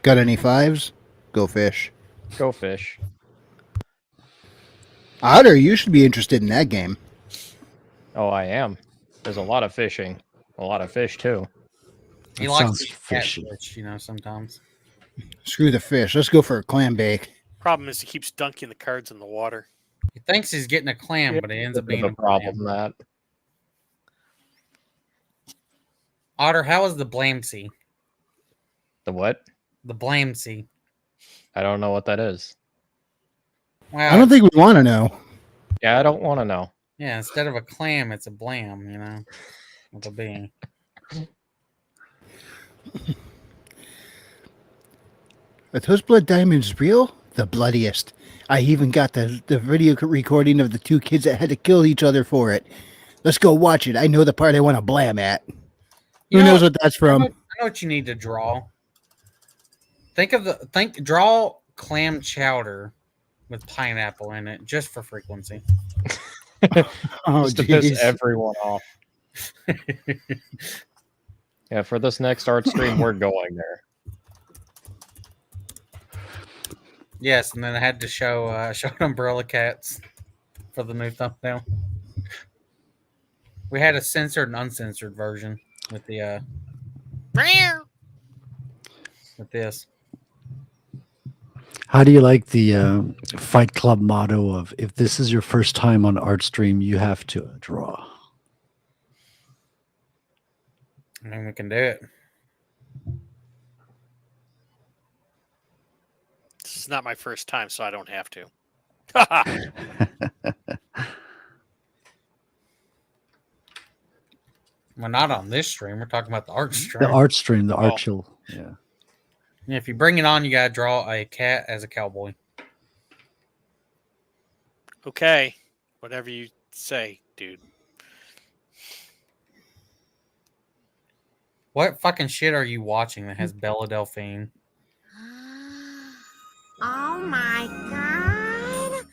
Got any fives? Go fish. Go fish. Otter, you should be interested in that game. Oh, I am. There's a lot of fishing. A lot of fish too. He That likes sounds to eat fishy. catfish, sometimes. Screw the fish. Let's go for a clam bake. Problem is, he keeps dunking the cards in the water. He thinks he's getting a clam, but it ends up Bit being of a a problem clam. that Otter, how is the Blamsey? the what? The Blamsey. I don't know what that is. Wow. I don't think we want to know. Yeah, I don't want to know. Yeah, instead of a clam, it's a blam, with a B. Are those blood diamonds real? The bloodiest. I even got the video recording of the two kids that had to kill each other for it. Let's go watch it. I know the part I want to blam at. Who knows what that's from? I know what you need to draw. Draw clam chowder with pineapple in it, just for frequency. Oh, Just to piss jeez. everyone off. Yeah, for this next art stream, we're going there. Yes, and then I had to show Umbrella Cats for the new thumbnail. We had a censored and uncensored version with the with this. How do you like the Fight Club motto of if this is your first time on Artstream, you have to draw? I mean, we can do it. This is not my first time, so I don't have to. Well, not on this stream. We're talking about the art stream. The art stream, the art Oh. chill. Yeah. And if you bring it on, you gotta draw a cat as a cowboy. Okay, whatever you say, dude. What fucking shit are you watching that has Bella Delphine? Oh my god.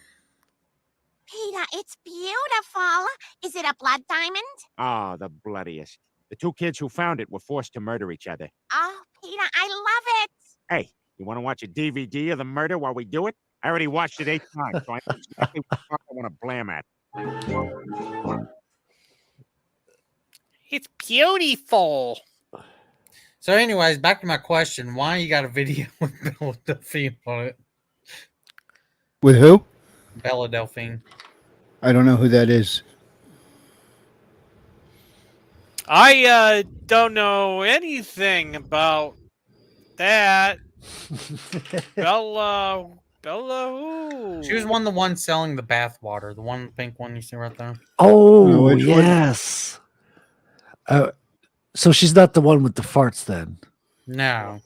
Peter, it's beautiful. Is it a blood diamond? Ah, the bloodiest. The two kids who found it were forced to murder each other. Oh, Peter, I love it. Hey, you want to watch a DVD of the murder while we do it? I already watched it 8 times, so I know exactly what the fuck I want to blam at. It's beautiful. So, anyways, back to my question: why you got a video with Bella Delphine on it? With who? Bella Delphine. I don't know who that is. I don't know anything about that. Bella who? She was one of the ones selling the bath water, the one pink one you see right there. Oh, which one? yes. So she's not the one with the farts then. No.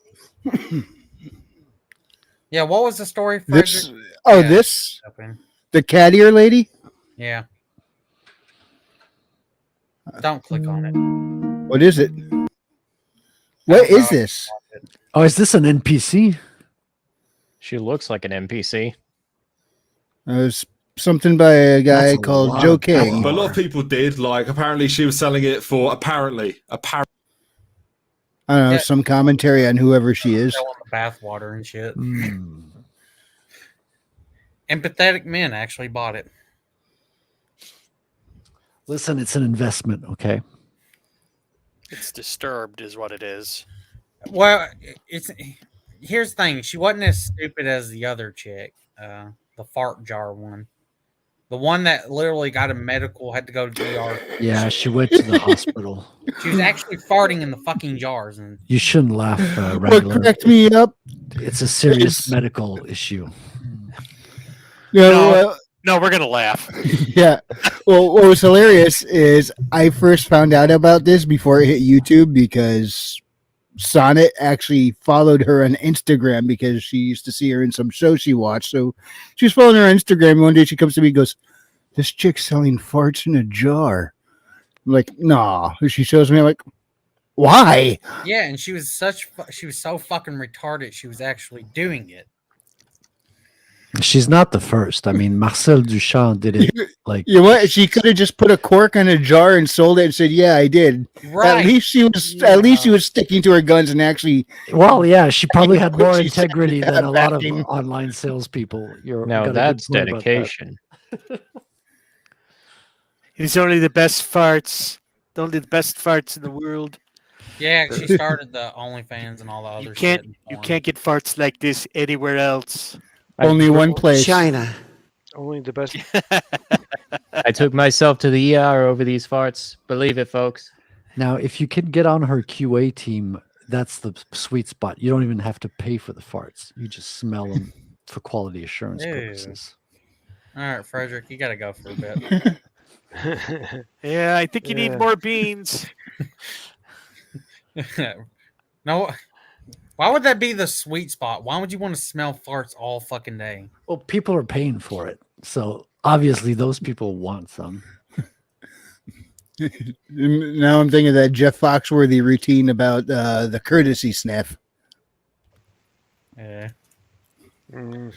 Yeah, what was the story? This? Frederick? Oh, Yeah, this? Delphine. The cat ear lady? Yeah. Don't click on it. What is it? What is this? Oh, is this an NPC? She looks like an NPC. It was something by a guy That's a called lot Joe of King. But a lot of people did. Like, apparently, she was selling it for apparently. I don't know, Yeah. some commentary on whoever she is. Selling the bath water and shit. Hmm. Empathetic men actually bought it. Listen, it's an investment, okay? It's disturbed, is what it is. Well, here's the thing. She wasn't as stupid as the other chick, the fart jar one. The one that literally got a medical, had to go to ER. Yeah, she went to the hospital. She was actually farting in the fucking jars. And You shouldn't laugh, What Wrangler. cracked me up? It's a serious It's- medical issue. Yeah, No. well, No, we're gonna laugh. yeah. Well, what was hilarious is I first found out about this before it hit YouTube because Sonnet actually followed her on Instagram because she used to see her in some show she watched. So she was following her on Instagram. And one day she comes to me and goes, "This chick's selling farts in a jar." I'm like, "Nah." She shows me, I'm like, "Why?" yeah, and she was so fucking retarded. She was actually doing it. She's not the first. I mean, Marcel Duchamp did it like You know what? She could have just put a cork on a jar and sold it and said, "Yeah, I did." Right. At least she was sticking to her guns and actually. well, yeah, she probably had more She said integrity that than a lot of backing. online salespeople. You're Now got a good that's point about that. dedication. He's only the best farts. Only the best farts in the world. Yeah, she started the OnlyFans and all the other You can't shit. you can't get farts like this anywhere else. Only one place. China. Only the best. I took myself to the ER over these farts. Believe it, folks. Now, if you can get on her QA team, that's the sweet spot. You don't even have to pay for the farts. You just smell them for quality assurance Ew. purposes. All right, Frederick, you got to go for a bit. Yeah, I think you need more beans. No, why would that be the sweet spot? Why would you want to smell farts all fucking day? Well, people are paying for it. So obviously those people want some. Now I'm thinking of that Jeff Foxworthy routine about the courtesy sniff. Yeah. Mm.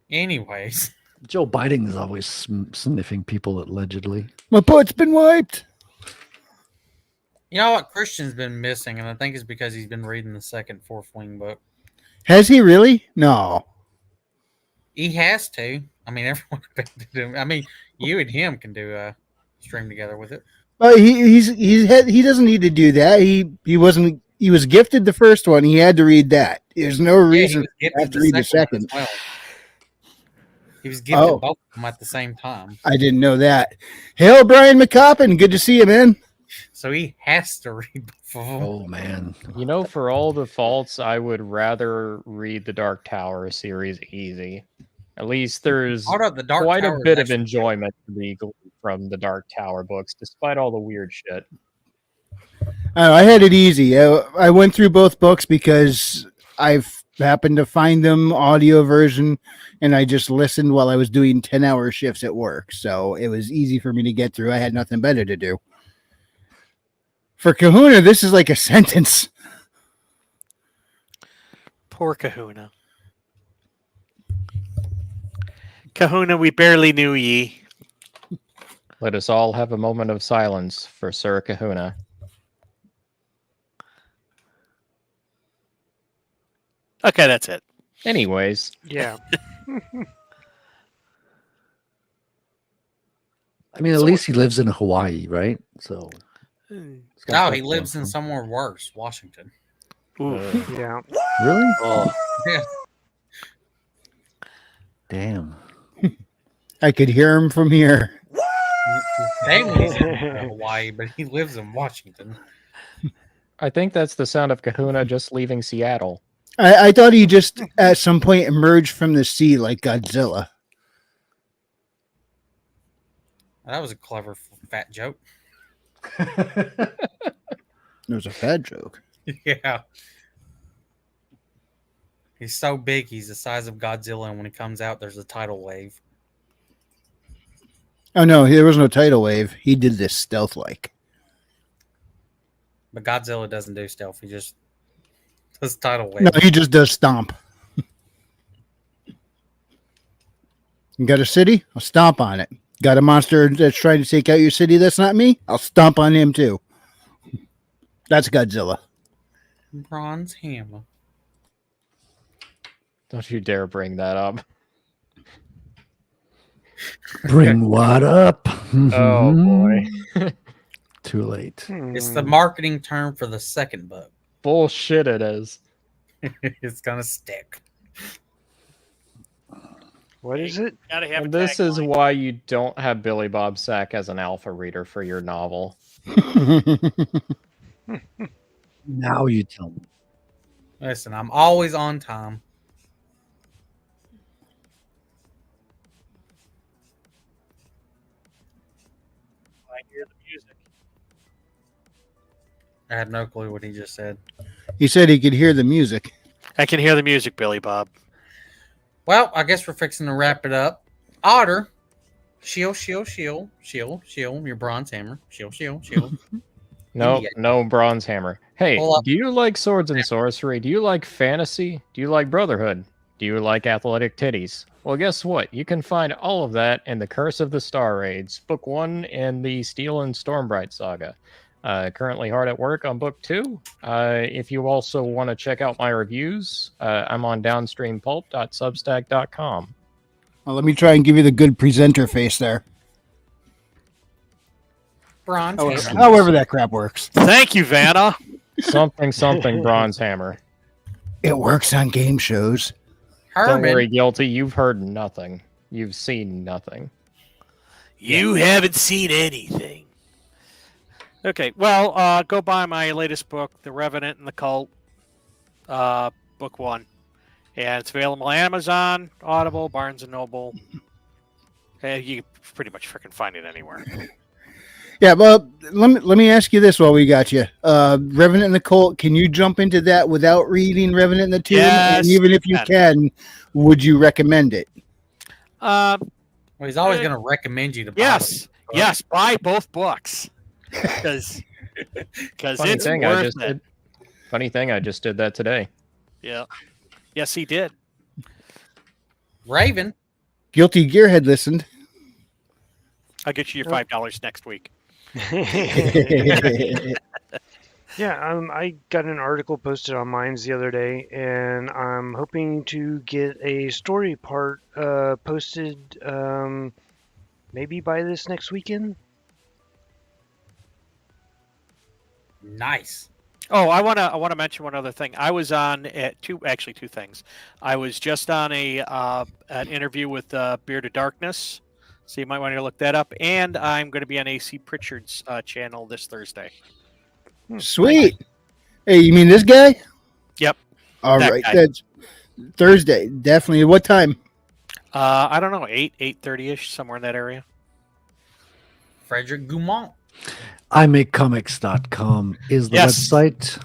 Anyways, Joe Biden is always sniffing people allegedly. My butt's been wiped. you know what? Christian's been missing, and I think it's because he's been reading the second Fourth Wing book. Has he really? No. He has to. I mean, everyone can do. I mean, you and him can do a stream together with it. He doesn't need to do that. He was gifted the first one. He had to read that. There's no reason he to have to read the second. one as well. He was gifted both of them at the same time, I didn't know that. Hail, Brian McCoppin. Good to see you, man. so he has to read both of them. Oh man. You know, for all the faults, I would rather read the Dark Tower series easy. At least there's Hold up, the Dark quite Tower a is bit of actually- enjoyment to be gleaned from the Dark Tower books, despite all the weird shit. I had it easy. I went through both books because I've happened to find them audio version, and I just listened while I was doing 10-hour shifts at work. So it was easy for me to get through. I had nothing better to do. For Kahuna, this is like a sentence. Poor Kahuna. Kahuna, we barely knew ye. Let us all have a moment of silence for Sir Kahuna. Okay, that's it. Anyways, Yeah. I mean, at least he lives in Hawaii, right? So it's got No, that he going lives for in him. somewhere worse, Washington. Yeah. Really? Yeah. Damn. I could hear him from here. Family's in Hawaii, but he lives in Washington. I think that's the sound of Kahuna just leaving Seattle. I thought he just at some point emerged from the sea like Godzilla. That was a clever fat joke. It was a fat joke. Yeah. He's so big, he's the size of Godzilla, and when he comes out, there's a tidal wave. Oh no, there was no tidal wave. He did this stealth like. But Godzilla doesn't do stealth, he just does tidal wave. No, he just does stomp. You got a city? I'll stomp on it. Got a monster that's trying to take out your city that's not me? I'll stomp on him too. That's Godzilla. Bronze hammer. Don't you dare bring that up. Bring what up? Oh boy. Too late. It's the marketing term for the second book. Bullshit it is. It's gonna stick. What is it? Gotta have And a this is tagline. why you don't have Billy Bob Sack as an alpha reader for your novel. Now you tell me. Listen, I'm always on time. I hear the music. I had no clue what he just said. He said he could hear the music. I can hear the music, Billy Bob. Well, I guess we're fixing to wrap it up. Otter, shield, your bronze hammer. Shield. No, Idiot. no bronze hammer. Hey, Hold up. do you like swords and sorcery? Do you like fantasy? Do you like brotherhood? Do you like athletic titties? Well, guess what? You can find all of that in The Curse of the Star Raids, Book 1 and the Steel and Stormbright saga. Currently hard at work on Book 2. If you also want to check out my reviews, I'm on downstreampulp.substack.com. Well, let me try and give you the good presenter face there. Bronze However, hammer. however that crap works. Thank you, Vanna. Something bronze hammer. It works on game shows. Don't worry, Herman. Guilty. You've heard nothing. You've seen nothing. You haven't seen anything. Okay, well, go buy my latest book, The Revenant and the Cult, book 1. And it's available on Amazon, Audible, Barnes & Noble. You can pretty much freaking find it anywhere. Yeah, well, let me ask you this while we got you. Revenant and the Cult, can you jump into that without reading Revenant and the Tomb? Yes, and even if you can, would you recommend it? Well, he's always going to recommend you to buy Yes, them. yes, buy both books. Because Funny it's thing, I worth just it. did. Funny thing, I just did that today. Yeah. Yes, he did. Raven. Guilty Gearhead listened. I'll get you your $5 next week. Yeah, I got an article posted on Minds the other day, and I'm hoping to get a story part posted maybe by this next weekend. Nice. Oh, I wanna mention one other thing. I was on at two things. I was just on an interview with Beard of Darkness, so you might want to look that up. And I'm going to be on AC Pritchard's channel this Thursday. Sweet. Hey, you mean this guy? Yep. All that right, guy. that's Thursday. Definitely. What time? I don't know, 8:30ish, somewhere in that area. Frederick Gaumont. imakecomics.com is the Yes. website,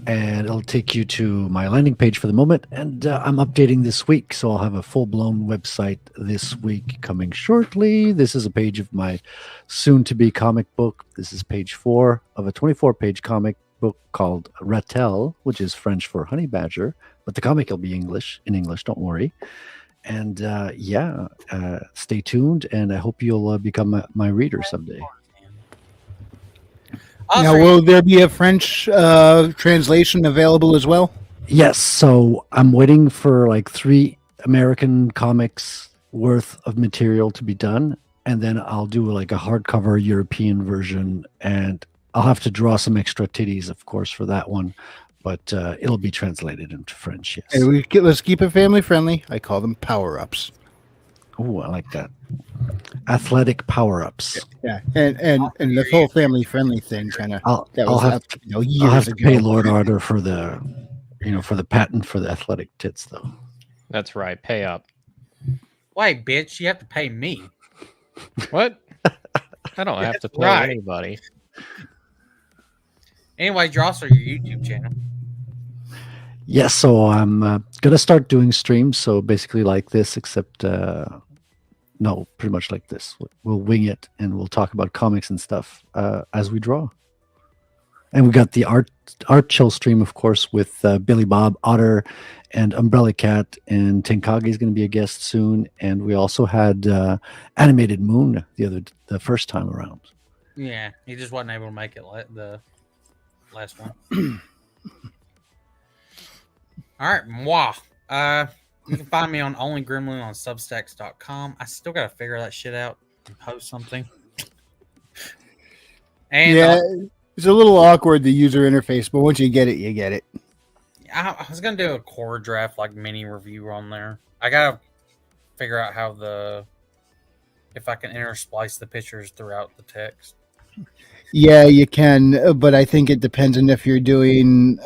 and it'll take you to my landing page for the moment. And I'm updating this week, so I'll have a full-blown website this week coming shortly. This is a page of my soon-to-be comic book. This is page 4 of a 24-page comic book called Rattel, which is French for honey badger, but the comic will be in English, don't worry. And stay tuned, and I hope you'll become my reader someday. Now, will there be a French translation available as well? Yes, so I'm waiting for like 3 American comics worth of material to be done, and then I'll do like a hardcover European version, and I'll have to draw some extra titties, of course, for that one, but it'll be translated into French. Yes. Hey, let's keep it family friendly. I call them power-ups. Oh, I like that. Athletic power-ups. Yeah, and the whole family friendly thing kind of I'll was have up, to, years I'll have to ago. pay Lord Arthur for the patent for the athletic tits, though. That's right. Pay up. Wait, bitch, you have to pay me. What? I don't have to pay right. anybody. Anyway, draw us your YouTube channel. Yes, so I'm gonna start doing streams. So basically, like this, except no, pretty much like this. We'll wing it, and we'll talk about comics and stuff as we draw. And we got the art chill stream, of course, with Billy Bob, Otter, and Umbrella Cat, and Tenkage is going to be a guest soon. And we also had Animated Moon the first time around. Yeah, he just wasn't able to make it the last one. All right, moi. You can find me on Only Gremlin on Substacks.com. I still got to figure that shit out and post something. And yeah, it's a little awkward, the user interface, but once you get it, you get it. I was gonna do a core draft like mini review on there. I gotta figure out if I can intersplice the pictures throughout the text. Yeah, you can, but I think it depends on if you're doing.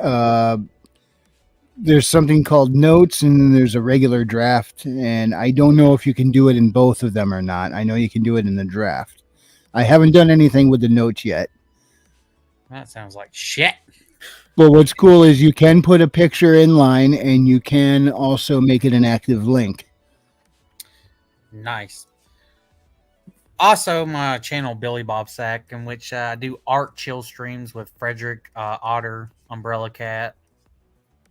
There's something called notes, and then there's a regular draft, and I don't know if you can do it in both of them or not. I know you can do it in the draft. I haven't done anything with the notes yet. That sounds like shit. But what's cool is you can put a picture in line, and you can also make it an active link. Nice. Also, my channel Billy Bob Sack, in which I do art chill streams with Frederick, Otter, Umbrella Cat,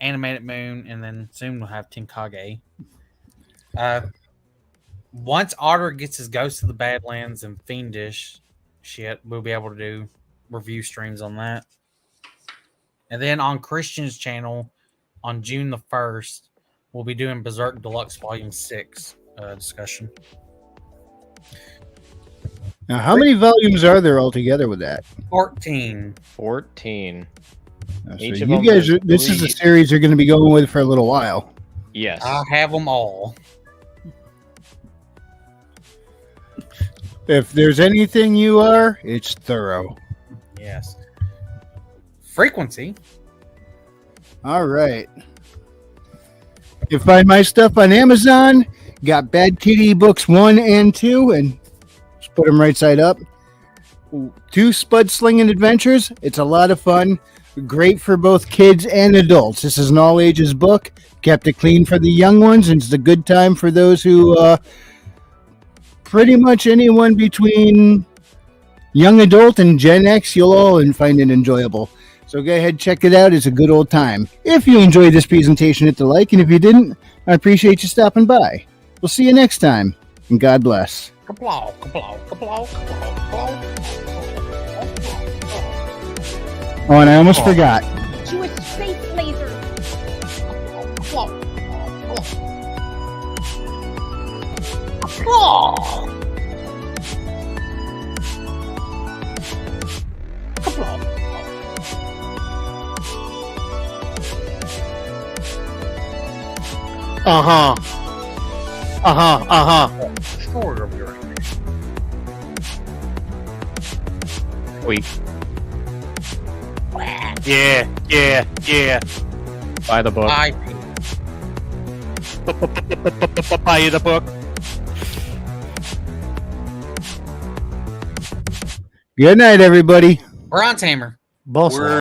Animated Moon, and then soon we'll have Tenkage. Once Otter gets his Ghost of the Badlands and Fiendish shit, we'll be able to do review streams on that. And then on Christian's channel on June the 1st, we'll be doing Berserk Deluxe Volume 6 discussion. Now, how many volumes are there altogether with that? 14. 14. So Each of you them guys, is this is a three- series you're going to be going with for a little while. Yes. I have them all. If there's anything you are, it's thorough. Yes. Frequency. All right. You can find my stuff on Amazon. Got Bad Kitty books 1 and 2, and just put them right side up. 2 Spud Slinging Adventures. It's a lot of fun. Great for both kids and adults. This is an all ages book. Kept it clean for the young ones, and it's a good time for those who, pretty much anyone between young adult and Gen X, you'll all find it enjoyable. So go ahead, check it out. It's a good old time. If you enjoyed this presentation, hit the like, and if you didn't, I appreciate you stopping by. We'll see you next time, and God bless. Kaplow, kaplow, kaplow, kaplow, kaplow. Oh, and I almost forgot. Jewish space lasers. Uh-huh. Uh-huh. Uh-huh. Story of your Weak. Yeah, yeah, yeah. Buy the book. Buy you the book. Good night, everybody. Bronze Hammer. Boss.